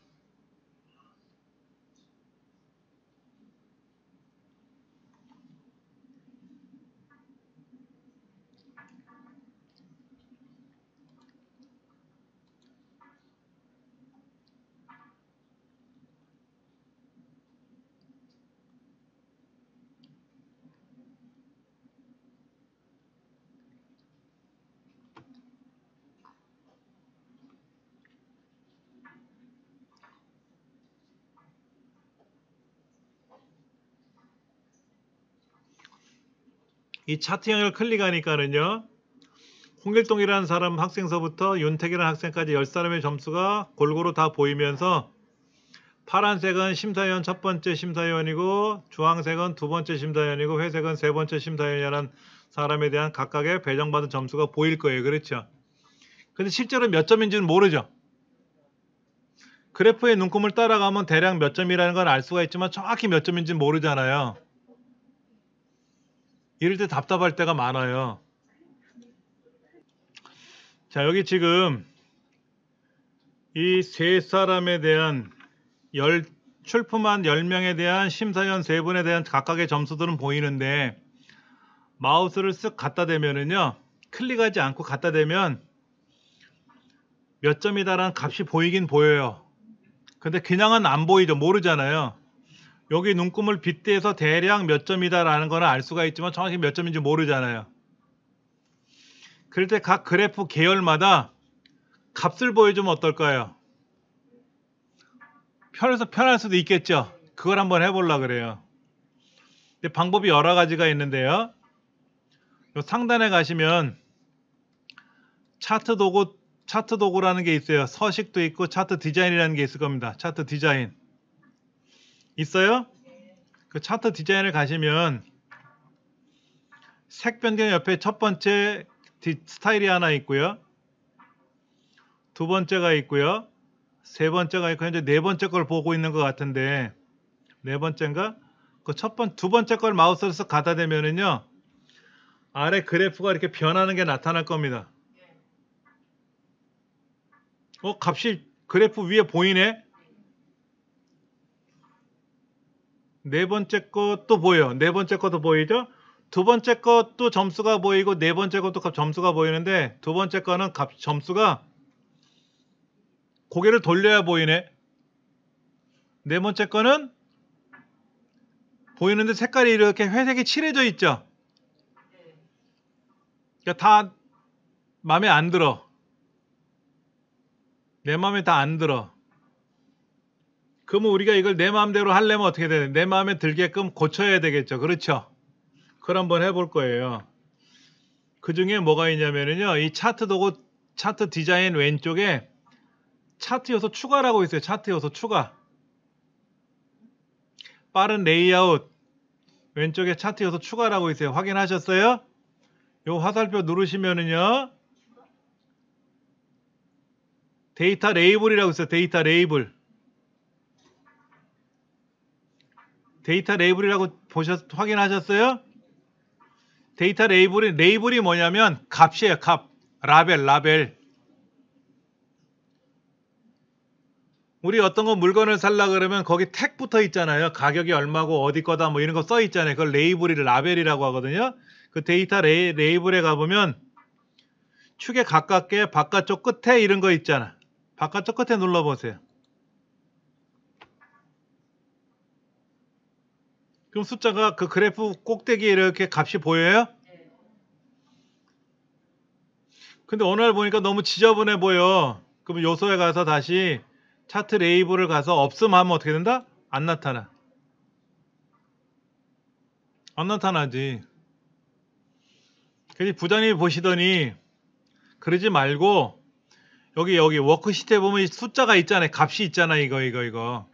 이 차트 영역을 클릭하니까는요. 홍길동이라는 사람 학생서부터 윤택이라는 학생까지 10사람의 점수가 골고루 다 보이면서 파란색은 심사위원 첫 번째 심사위원이고 주황색은 두 번째 심사위원이고 회색은 세 번째 심사위원이라는 사람에 대한 각각의 배정받은 점수가 보일 거예요. 그렇죠? 근데 실제로 몇 점인지는 모르죠. 그래프의 눈금을 따라가면 대략 몇 점이라는 건 알 수가 있지만 정확히 몇 점인지는 모르잖아요. 이럴 때 답답할 때가 많아요. 자, 여기 지금 이 세 사람에 대한 출품한 10명에 대한 심사위원 3분에 대한 각각의 점수들은 보이는데 마우스를 쓱 갖다 대면은요, 클릭하지 않고 갖다 대면 몇 점이다라는 값이 보이긴 보여요. 근데 그냥은 안 보이죠. 모르잖아요. 여기 눈금을 빗대서 대략 몇 점이다라는 거는 알 수가 있지만 정확히 몇 점인지 모르잖아요. 그럴 때 각 그래프 계열마다 값을 보여주면 어떨까요? 편해서 편할 수도 있겠죠. 그걸 한번 해보려고 그래요. 근데 방법이 여러 가지가 있는데요. 요 상단에 가시면 차트 도구라는 게 있어요. 서식도 있고 차트 디자인이라는 게 있을 겁니다. 차트 디자인 있어요? 그 차트 디자인을 가시면 색 변경 옆에 첫 번째 스타일이 하나 있고요. 두 번째가 있고요. 세 번째가 있고 현재 네 번째 걸 보고 있는 것 같은데 네 번째인가? 그 두 번째 걸 마우스로 쓱 갖다 대면은요. 아래 그래프가 이렇게 변하는 게 나타날 겁니다. 값이 그래프 위에 보이네? 네 번째 것도 보여요. 네 번째 것도 보이죠? 두 번째 것도 점수가 보이고 네 번째 것도 점수가 보이는데 두 번째 거는 점수가 고개를 돌려야 보이네. 네 번째 거는 보이는데 색깔이 이렇게 회색이 칠해져 있죠? 그러니까 다 마음에 안 들어. 내 마음에 다 안 들어. 그러면 우리가 이걸 내 마음대로 하려면 어떻게 돼야 돼? 내 마음에 들게끔 고쳐야 되겠죠. 그렇죠? 그걸 한번 해볼 거예요. 그 중에 뭐가 있냐면요. 이 차트 도구, 차트 디자인 왼쪽에 차트 요소 추가라고 있어요. 차트 요소 추가. 빠른 레이아웃. 왼쪽에 차트 요소 추가라고 있어요. 확인하셨어요? 요 화살표 누르시면은요. 데이터 레이블이라고 있어요. 데이터 레이블. 데이터 레이블이라고 확인하셨어요? 데이터 레이블이 뭐냐면 값이에요. 값. 라벨. 우리 어떤 거 물건을 살라 그러면 거기 택 붙어 있잖아요. 가격이 얼마고 어디 거다 뭐 이런 거 써 있잖아요. 그걸 라벨이라고 하거든요. 그 데이터 레이블에 가보면 축에 가깝게 바깥쪽 끝에 이런 거 있잖아. 바깥쪽 끝에 눌러보세요. 그럼 숫자가 그 그래프 꼭대기에 이렇게 값이 보여요? 근데 어느 날 보니까 너무 지저분해 보여. 그럼 요소에 가서 다시 차트 레이블을 가서 없음하면 어떻게 된다? 안 나타나. 안 나타나지. 그래서 부장님이 보시더니 그러지 말고 여기 워크시트에 보면 숫자가 있잖아요. 값이 있잖아. 이거.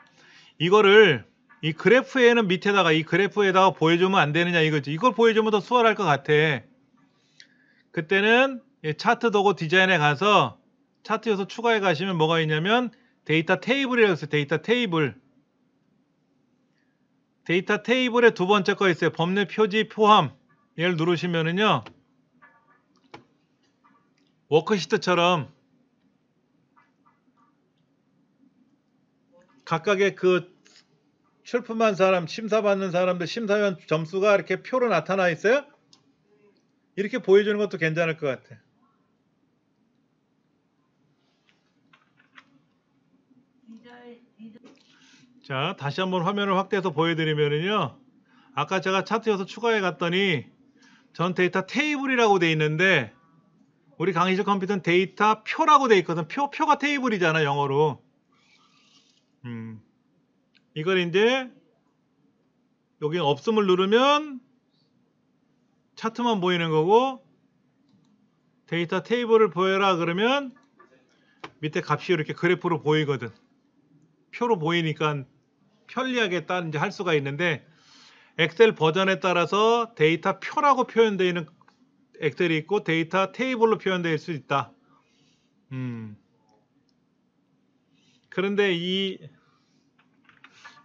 이거를 이 그래프에는 밑에다가 이 그래프에다가 보여주면 안 되느냐 이거지. 이걸 보여주면 더 수월할 것 같아. 그때는 차트 도구 디자인에 가서 차트 요소 추가해 가시면 뭐가 있냐면 데이터 테이블이라고 있어요. 데이터 테이블. 데이터 테이블의 두 번째 거 있어요. 법내 표지 포함. 얘를 누르시면은요. 워크시트처럼 각각의 그 출품한 사람, 심사받는 사람들, 심사위원 점수가 이렇게 표로 나타나 있어요? 이렇게 보여주는 것도 괜찮을 것 같아. 자, 다시 한번 화면을 확대해서 보여드리면은요. 아까 제가 차트 요소 추가해 갔더니 전 데이터 테이블이라고 돼 있는데 우리 강의실 컴퓨터는 데이터 표라고 돼 있거든. 표가 테이블이잖아, 영어로. 이걸 이제 여기 없음을 누르면 차트만 보이는 거고 데이터 테이블을 보여라 그러면 밑에 값이 이렇게 그래프로 보이거든. 표로 보이니까 편리하게 이제 할 수가 있는데 엑셀 버전에 따라서 데이터 표라고 표현되어 있는 엑셀이 있고 데이터 테이블로 표현될 수 있다. 그런데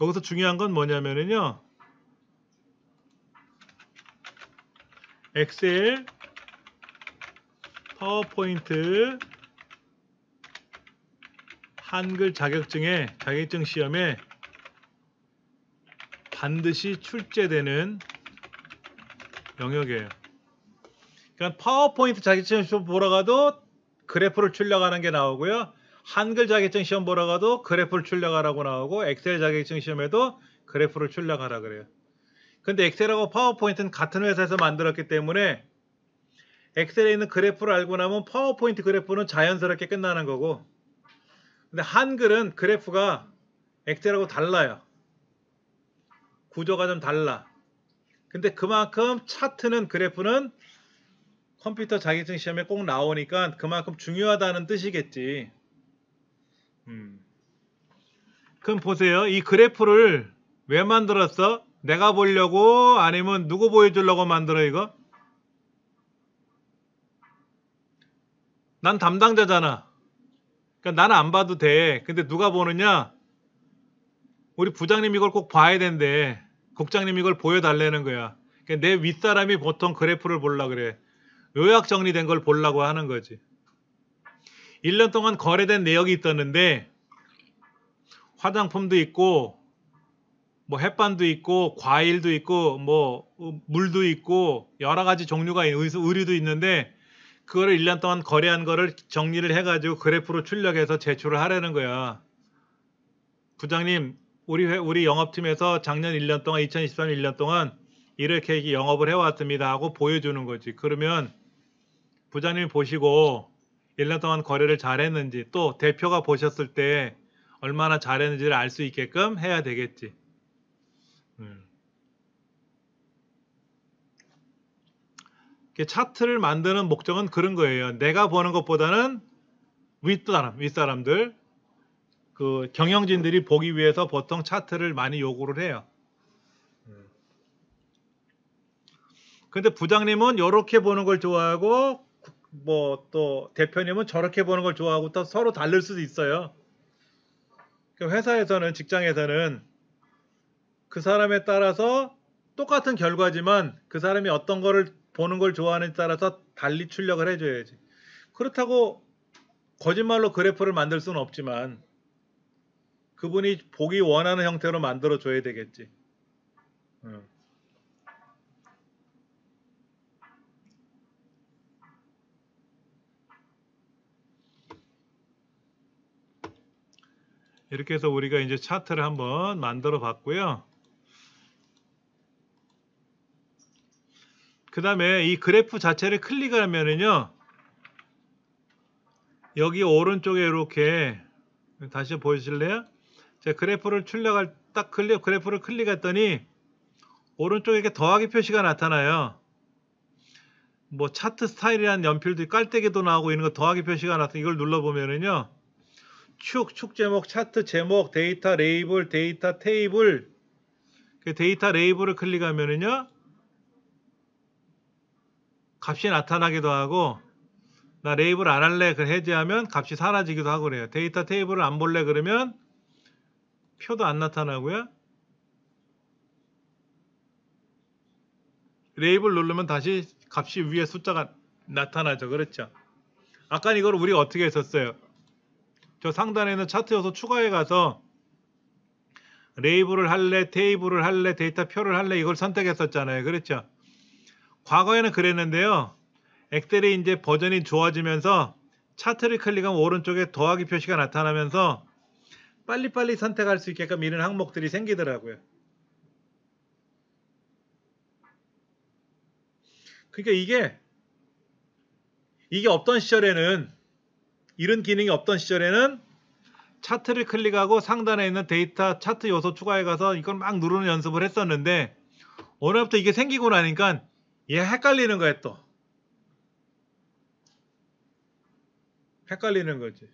여기서 중요한 건 뭐냐면은요. 엑셀, 파워포인트, 한글 자격증 시험에 반드시 출제되는 영역이에요. 그러니까 파워포인트 자격증 시험 보러 가도 그래프를 출력하는 게 나오고요. 한글 자격증 시험 보러 가도 그래프를 출력하라고 나오고 엑셀 자격증 시험에도 그래프를 출력하라 그래요. 근데 엑셀하고 파워포인트는 같은 회사에서 만들었기 때문에 엑셀에 있는 그래프를 알고 나면 파워포인트 그래프는 자연스럽게 끝나는 거고, 근데 한글은 그래프가 엑셀하고 달라요. 구조가 좀 달라. 근데 그만큼 차트는 그래프는 컴퓨터 자격증 시험에 꼭 나오니까 그만큼 중요하다는 뜻이겠지. 그럼 보세요. 이 그래프를 왜 만들었어? 내가 보려고 아니면 누구 보여주려고 만들어 이거? 난 담당자잖아. 그러니까 나는 안 봐도 돼. 근데 누가 보느냐? 우리 부장님 이걸 꼭 봐야 된대. 국장님 이걸 보여달라는 거야. 그러니까 내 윗사람이 보통 그래프를 보려고 그래. 요약 정리된 걸 보려고 하는 거지. 1년 동안 거래된 내역이 있었는데 화장품도 있고 뭐 햇반도 있고 과일도 있고 뭐 물도 있고 여러 가지 종류가 의류도 있는데 그거를 1년 동안 거래한 거를 정리를 해가지고 그래프로 출력해서 제출을 하라는 거야. 부장님 우리 영업팀에서 작년 1년 동안 2023년 1년 동안 이렇게 영업을 해왔습니다 하고 보여주는 거지. 그러면 부장님이 보시고 1년 동안 거래를 잘했는지 또 대표가 보셨을 때 얼마나 잘했는지를 알 수 있게끔 해야 되겠지. 차트를 만드는 목적은 그런 거예요. 내가 보는 것보다는 윗사람들 그 경영진들이 보기 위해서 보통 차트를 많이 요구를 해요. 근데 부장님은 이렇게 보는 걸 좋아하고 뭐 또 대표님은 저렇게 보는 걸 좋아하고 또 서로 다를 수도 있어요. 회사에서는 직장에서는 그 사람에 따라서 똑같은 결과지만 그 사람이 어떤 거를 보는 걸 좋아하는지 따라서 달리 출력을 해줘야지. 그렇다고 거짓말로 그래프를 만들 수는 없지만 그분이 보기 원하는 형태로 만들어 줘야 되겠지. 이렇게 해서 우리가 이제 차트를 한번 만들어 봤고요. 그 다음에 이 그래프 자체를 클릭하면은요. 여기 오른쪽에 이렇게 다시 보여주실래요? 제가 그래프를 출력할 그래프를 클릭했더니 오른쪽에 이렇게 더하기 표시가 나타나요. 뭐 차트 스타일이라는 연필도 깔때기도 나오고 있는 거 더하기 표시가 나타나. 이걸 눌러보면은요. 축 제목, 차트 제목, 데이터 레이블, 데이터 테이블. 그 데이터 레이블을 클릭하면은요. 값이 나타나기도 하고 나 레이블 안 할래 그 해제하면 값이 사라지기도 하고 그래요. 데이터 테이블을 안 볼래 그러면 표도 안 나타나고요. 레이블 누르면 다시 값이 위에 숫자가 나타나죠. 그렇죠? 아까 이걸 우리가 어떻게 했었어요? 저 상단에 있는 차트 요소 추가해 가서 레이블을 할래, 테이블을 할래, 데이터 표를 할래 이걸 선택했었잖아요. 그렇죠? 과거에는 그랬는데요. 엑셀이 이제 버전이 좋아지면서 차트를 클릭하면 오른쪽에 더하기 표시가 나타나면서 빨리빨리 선택할 수 있게끔 이런 항목들이 생기더라고요. 그러니까 이게 없던 시절에는 이런 기능이 없던 시절에는 차트를 클릭하고 상단에 있는 데이터 차트 요소 추가해 가서 이걸 막 누르는 연습을 했었는데 오늘부터 이게 생기고 나니까 얘 헷갈리는 거야 또. 헷갈리는 거지.